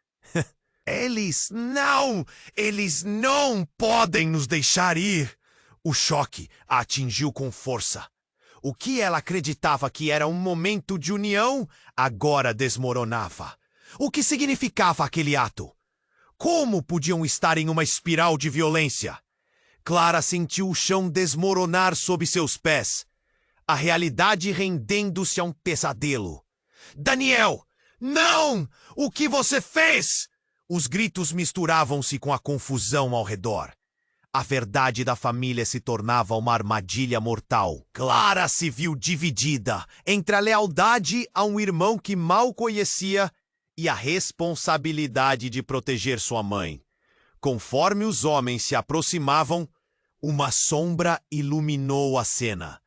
Eles não podem nos deixar ir. O choque a atingiu com força. O que ela acreditava que era um momento de união, agora desmoronava. O que significava aquele ato? Como podiam estar em uma espiral de violência? Clara sentiu o chão desmoronar sob seus pés. A realidade rendendo-se a um pesadelo. "Daniel! Não! O que você fez?" Os gritos misturavam-se com a confusão ao redor. A verdade da família se tornava uma armadilha mortal. Clara se viu dividida entre a lealdade a um irmão que mal conhecia e a responsabilidade de proteger sua mãe. Conforme os homens se aproximavam, uma sombra iluminou a cena.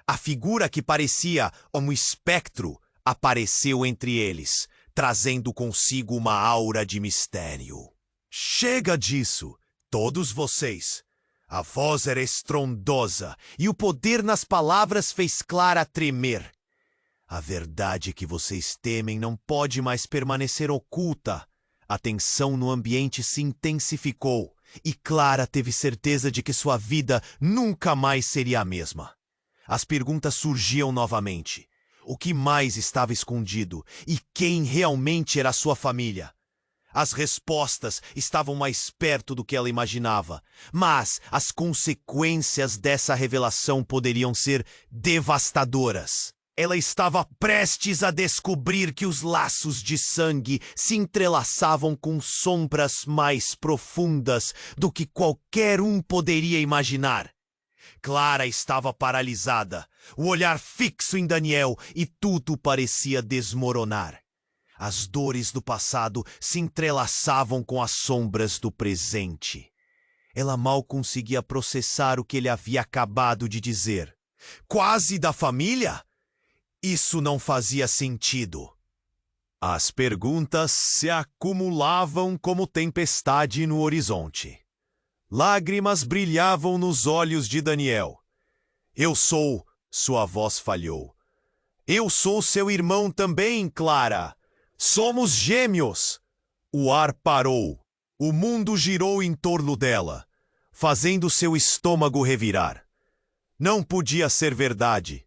A figura que parecia um espectro apareceu entre eles, trazendo consigo uma aura de mistério. "Chega disso, todos vocês!" A voz era estrondosa e o poder nas palavras fez Clara tremer. "A verdade que vocês temem não pode mais permanecer oculta." A tensão no ambiente se intensificou e Clara teve certeza de que sua vida nunca mais seria a mesma. As perguntas surgiam novamente. O que mais estava escondido e quem realmente era sua família? As respostas estavam mais perto do que ela imaginava, mas as consequências dessa revelação poderiam ser devastadoras. Ela estava prestes a descobrir que os laços de sangue se entrelaçavam com sombras mais profundas do que qualquer um poderia imaginar. Clara estava paralisada, o olhar fixo em Daniel e tudo parecia desmoronar. As dores do passado se entrelaçavam com as sombras do presente. Ela mal conseguia processar o que ele havia acabado de dizer. Quase da família? Isso não fazia sentido. As perguntas se acumulavam como tempestade no horizonte. Lágrimas brilhavam nos olhos de Daniel. "Eu sou..." Sua voz falhou. "Eu sou seu irmão também, Clara. Somos gêmeos." O ar parou. O mundo girou em torno dela, fazendo seu estômago revirar. Não podia ser verdade.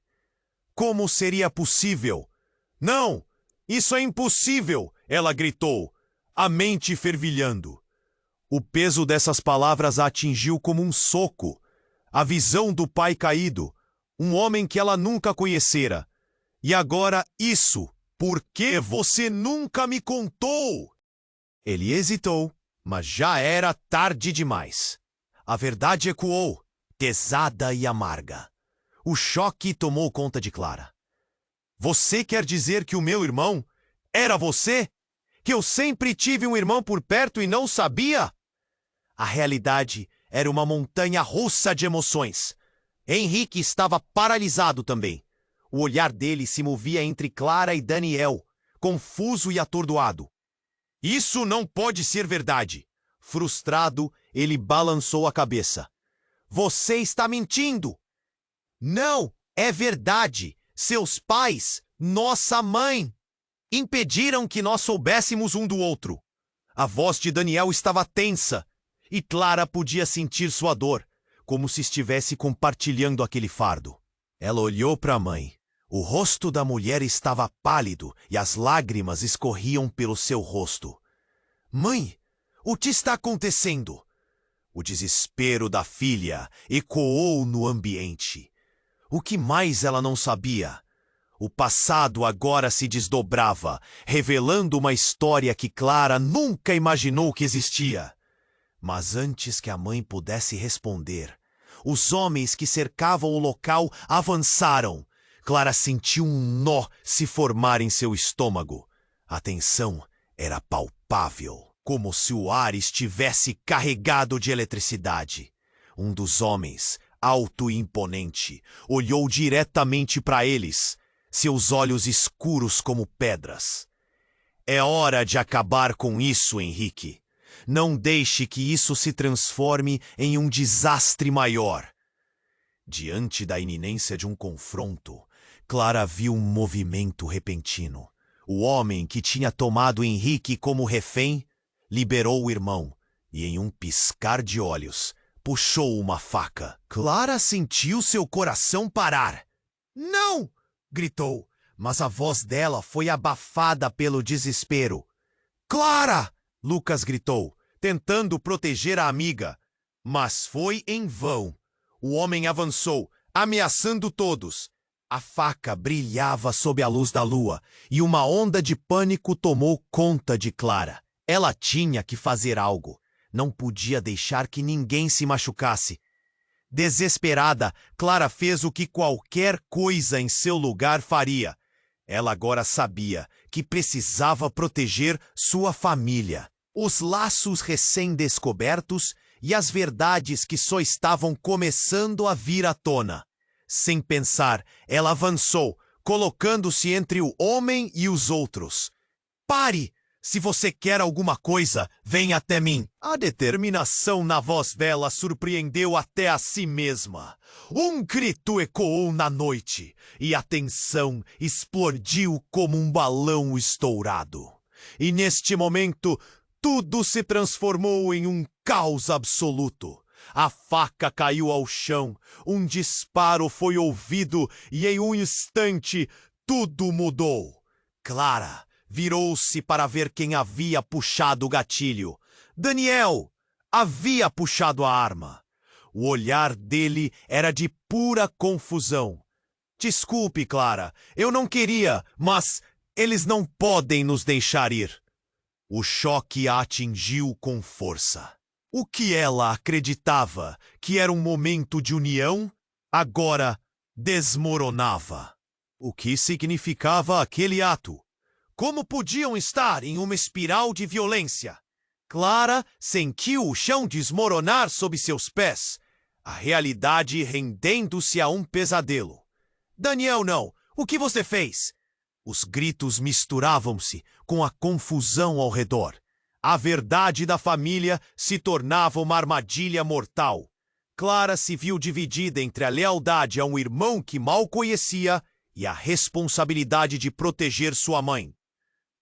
Como seria possível? Não! Isso é impossível! Ela gritou, a mente fervilhando. O peso dessas palavras a atingiu como um soco. A visão do pai caído, um homem que ela nunca conhecera. E agora isso, por que você nunca me contou? Ele hesitou, mas já era tarde demais. A verdade ecoou, pesada e amarga. O choque tomou conta de Clara. Você quer dizer que o meu irmão era você? Que eu sempre tive um irmão por perto e não sabia? A realidade era uma montanha-russa de emoções. Henrique estava paralisado também. O olhar dele se movia entre Clara e Daniel, confuso e atordoado. Isso não pode ser verdade. Frustrado, ele balançou a cabeça. Você está mentindo! Não, é verdade. Seus pais, nossa mãe, impediram que nós soubéssemos um do outro. A voz de Daniel estava tensa e Clara podia sentir sua dor, como se estivesse compartilhando aquele fardo. Ela olhou para a mãe. O rosto da mulher estava pálido e as lágrimas escorriam pelo seu rosto. Mãe, o que está acontecendo? O desespero da filha ecoou no ambiente. O que mais ela não sabia? O passado agora se desdobrava, revelando uma história que Clara nunca imaginou que existia. Mas antes que a mãe pudesse responder, os homens que cercavam o local avançaram. Clara sentiu um nó se formar em seu estômago. A tensão era palpável, como se o ar estivesse carregado de eletricidade. Um dos homens, alto e imponente, olhou diretamente para eles, seus olhos escuros como pedras. É hora de acabar com isso, Henrique. Não deixe que isso se transforme em um desastre maior. Diante da iminência de um confronto, Clara viu um movimento repentino. O homem que tinha tomado Henrique como refém liberou o irmão e, em um piscar de olhos, puxou uma faca. Clara sentiu seu coração parar. Não! Gritou, mas a voz dela foi abafada pelo desespero. Clara! Lucas gritou, tentando proteger a amiga. Mas foi em vão. O homem avançou, ameaçando todos. A faca brilhava sob a luz da lua e uma onda de pânico tomou conta de Clara. Ela tinha que fazer algo. Não podia deixar que ninguém se machucasse. Desesperada, Clara fez o que qualquer coisa em seu lugar faria. Ela agora sabia que precisava proteger sua família. Os laços recém-descobertos e as verdades que só estavam começando a vir à tona. Sem pensar, ela avançou, colocando-se entre o homem e os outros. Pare! Se você quer alguma coisa, venha até mim. A determinação na voz dela surpreendeu até a si mesma. Um grito ecoou na noite e a tensão explodiu como um balão estourado. E neste momento, tudo se transformou em um caos absoluto. A faca caiu ao chão, um disparo foi ouvido e em um instante tudo mudou. Clara virou-se para ver quem havia puxado o gatilho. Daniel havia puxado a arma. O olhar dele era de pura confusão. Desculpe, Clara, eu não queria, mas eles não podem nos deixar ir. O choque a atingiu com força. O que ela acreditava que era um momento de união, agora desmoronava. O que significava aquele ato? Como podiam estar em uma espiral de violência? Clara sentiu o chão desmoronar sob seus pés, a realidade rendendo-se a um pesadelo. Daniel, não! O que você fez? Os gritos misturavam-se com a confusão ao redor. A verdade da família se tornava uma armadilha mortal. Clara se viu dividida entre a lealdade a um irmão que mal conhecia e a responsabilidade de proteger sua mãe.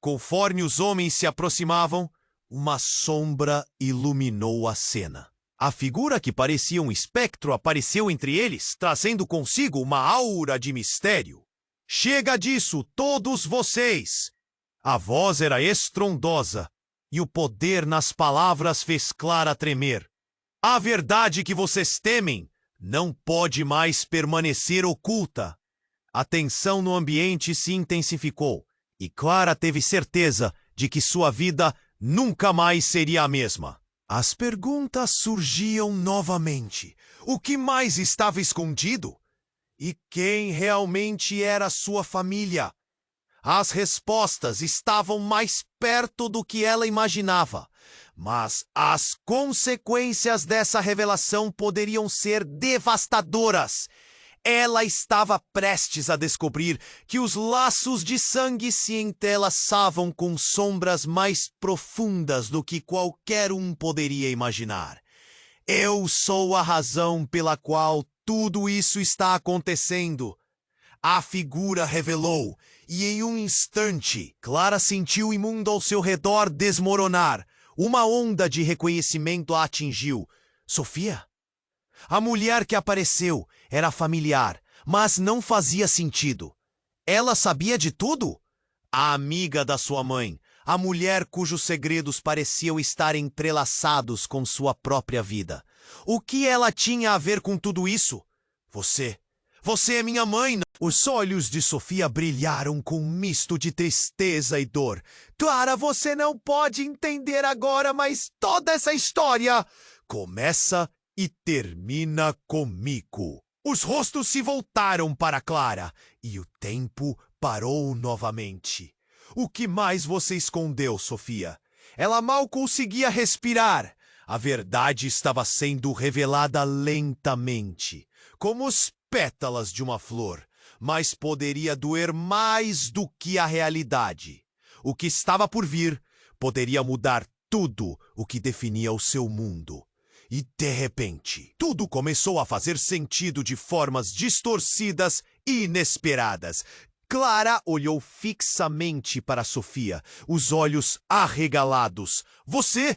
Conforme os homens se aproximavam, uma sombra iluminou a cena. A figura que parecia um espectro apareceu entre eles, trazendo consigo uma aura de mistério. Chega disso, todos vocês! A voz era estrondosa, e o poder nas palavras fez Clara tremer. A verdade que vocês temem não pode mais permanecer oculta. A tensão no ambiente se intensificou, e Clara teve certeza de que sua vida nunca mais seria a mesma. As perguntas surgiam novamente. O que mais estava escondido? E quem realmente era sua família? As respostas estavam mais perto do que ela imaginava, mas as consequências dessa revelação poderiam ser devastadoras. Ela estava prestes a descobrir que os laços de sangue se entrelaçavam com sombras mais profundas do que qualquer um poderia imaginar. Eu sou a razão pela qual tudo isso está acontecendo. A figura revelou, e em um instante, Clara sentiu o mundo ao seu redor desmoronar. Uma onda de reconhecimento a atingiu. Sofia? A mulher que apareceu era familiar, mas não fazia sentido. Ela sabia de tudo? A amiga da sua mãe, a mulher cujos segredos pareciam estar entrelaçados com sua própria vida. O que ela tinha a ver com tudo isso? Você é minha mãe, não? Os olhos de Sofia brilharam com um misto de tristeza e dor. Clara, você não pode entender agora, mas toda essa história começa e termina comigo. Os rostos se voltaram para Clara e o tempo parou novamente. O que mais você escondeu, Sofia? Ela mal conseguia respirar. A verdade estava sendo revelada lentamente, como os pétalas de uma flor, mas poderia doer mais do que a realidade. O que estava por vir poderia mudar tudo o que definia o seu mundo. E, de repente, tudo começou a fazer sentido de formas distorcidas e inesperadas. Clara olhou fixamente para Sofia, os olhos arregalados. Você?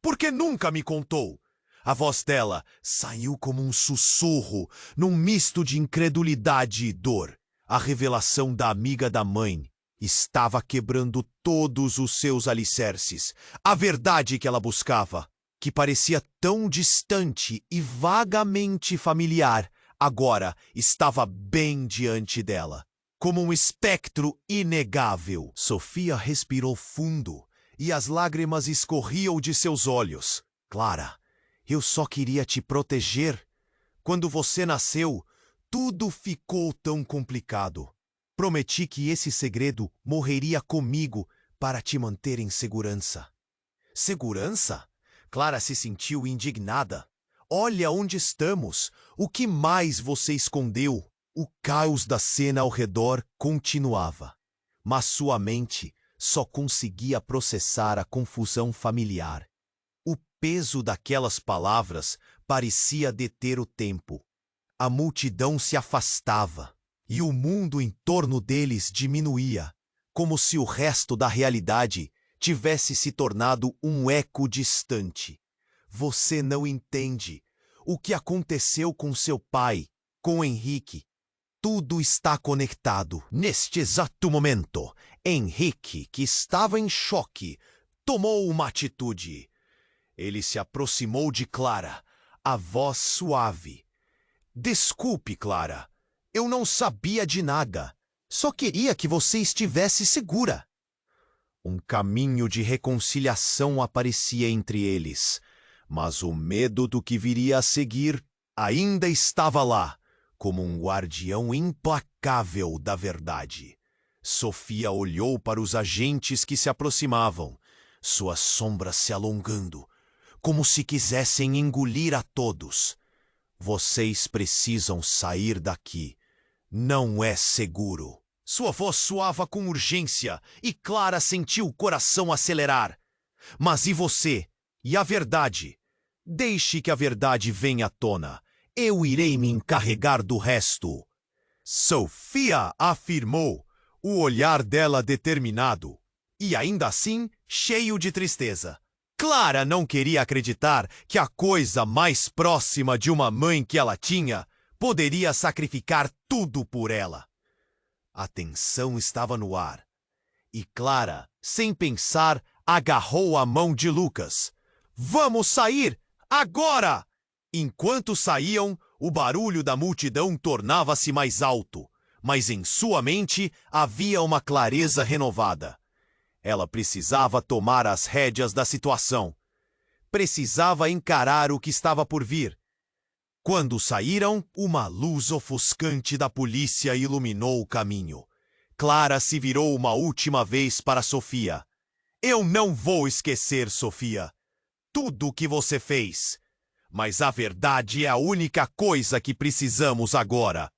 Por que nunca me contou? A voz dela saiu como um sussurro, num misto de incredulidade e dor. A revelação da amiga da mãe estava quebrando todos os seus alicerces. A verdade que ela buscava, que parecia tão distante e vagamente familiar, agora estava bem diante dela, como um espectro inegável. Sofia respirou fundo e as lágrimas escorriam de seus olhos. Clara, eu só queria te proteger. Quando você nasceu, tudo ficou tão complicado. Prometi que esse segredo morreria comigo para te manter em segurança. Segurança? Clara se sentiu indignada. Olha onde estamos. O que mais você escondeu? O caos da cena ao redor continuava, mas sua mente só conseguia processar a confusão familiar. O peso daquelas palavras parecia deter o tempo. A multidão se afastava e o mundo em torno deles diminuía, como se o resto da realidade tivesse se tornado um eco distante. Você não entende o que aconteceu com seu pai, com Henrique. Tudo está conectado. Neste exato momento, Henrique, que estava em choque, tomou uma atitude. Ele se aproximou de Clara, a voz suave. Desculpe, Clara. Eu não sabia de nada. Só queria que você estivesse segura. Um caminho de reconciliação aparecia entre eles, mas o medo do que viria a seguir ainda estava lá, como um guardião implacável da verdade. Sofia olhou para os agentes que se aproximavam, suas sombras se alongando, como se quisessem engolir a todos. Vocês precisam sair daqui. Não é seguro. Sua voz soava com urgência e Clara sentiu o coração acelerar. Mas e você? E a verdade? Deixe que a verdade venha à tona. Eu irei me encarregar do resto. Sofia afirmou, o olhar dela determinado, e ainda assim cheio de tristeza. Clara não queria acreditar que a coisa mais próxima de uma mãe que ela tinha poderia sacrificar tudo por ela. A tensão estava no ar. E Clara, sem pensar, agarrou a mão de Lucas. Vamos sair! Agora! Enquanto saíam, o barulho da multidão tornava-se mais alto, mas em sua mente havia uma clareza renovada. Ela precisava tomar as rédeas da situação. Precisava encarar o que estava por vir. Quando saíram, uma luz ofuscante da polícia iluminou o caminho. Clara se virou uma última vez para Sofia. Eu não vou esquecer, Sofia, tudo o que você fez. Mas a verdade é a única coisa que precisamos agora.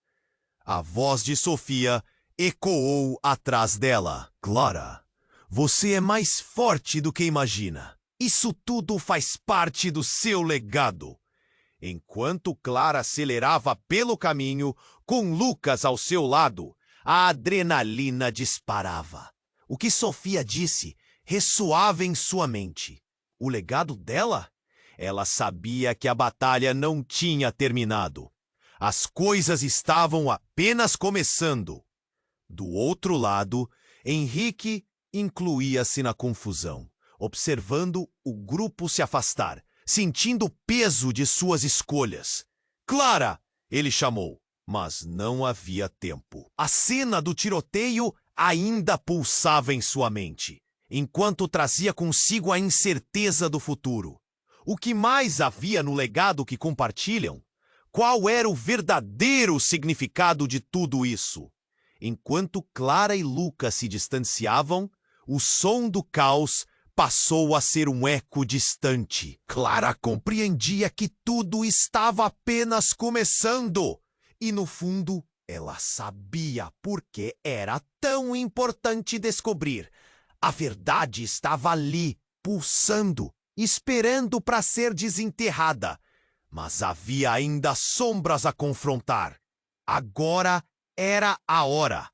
A voz de Sofia ecoou atrás dela. Clara, você é mais forte do que imagina. Isso tudo faz parte do seu legado. Enquanto Clara acelerava pelo caminho, com Lucas ao seu lado, a adrenalina disparava. O que Sofia disse ressoava em sua mente. O legado dela? Ela sabia que a batalha não tinha terminado. As coisas estavam apenas começando. Do outro lado, Henrique incluía-se na confusão, observando o grupo se afastar, sentindo o peso de suas escolhas. Clara! Ele chamou, mas não havia tempo. A cena do tiroteio ainda pulsava em sua mente, enquanto trazia consigo a incerteza do futuro. O que mais havia no legado que compartilham? Qual era o verdadeiro significado de tudo isso? Enquanto Clara e Lucas se distanciavam, o som do caos passou a ser um eco distante. Clara compreendia que tudo estava apenas começando. E, no fundo, ela sabia por que era tão importante descobrir. A verdade estava ali, pulsando, esperando para ser desenterrada. Mas havia ainda sombras a confrontar. Agora era a hora.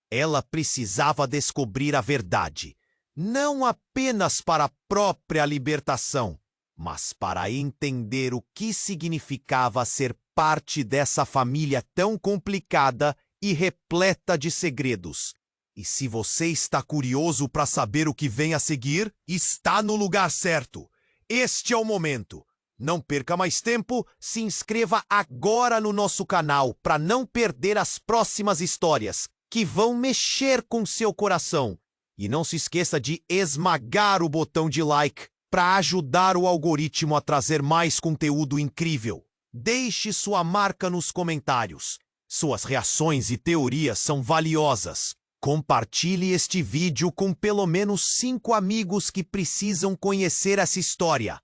Ela precisava descobrir a verdade. Não apenas para a própria libertação, mas para entender o que significava ser parte dessa família tão complicada e repleta de segredos. E se você está curioso para saber o que vem a seguir, está no lugar certo. Este é o momento. Não perca mais tempo, se inscreva agora no nosso canal para não perder as próximas histórias que vão mexer com seu coração. E não se esqueça de esmagar o botão de like para ajudar o algoritmo a trazer mais conteúdo incrível. Deixe sua marca nos comentários. Suas reações e teorias são valiosas. Compartilhe este vídeo com pelo menos 5 amigos que precisam conhecer essa história.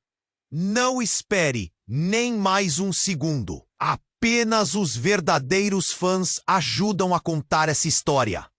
Não espere nem mais um segundo. Apenas os verdadeiros fãs ajudam a contar essa história.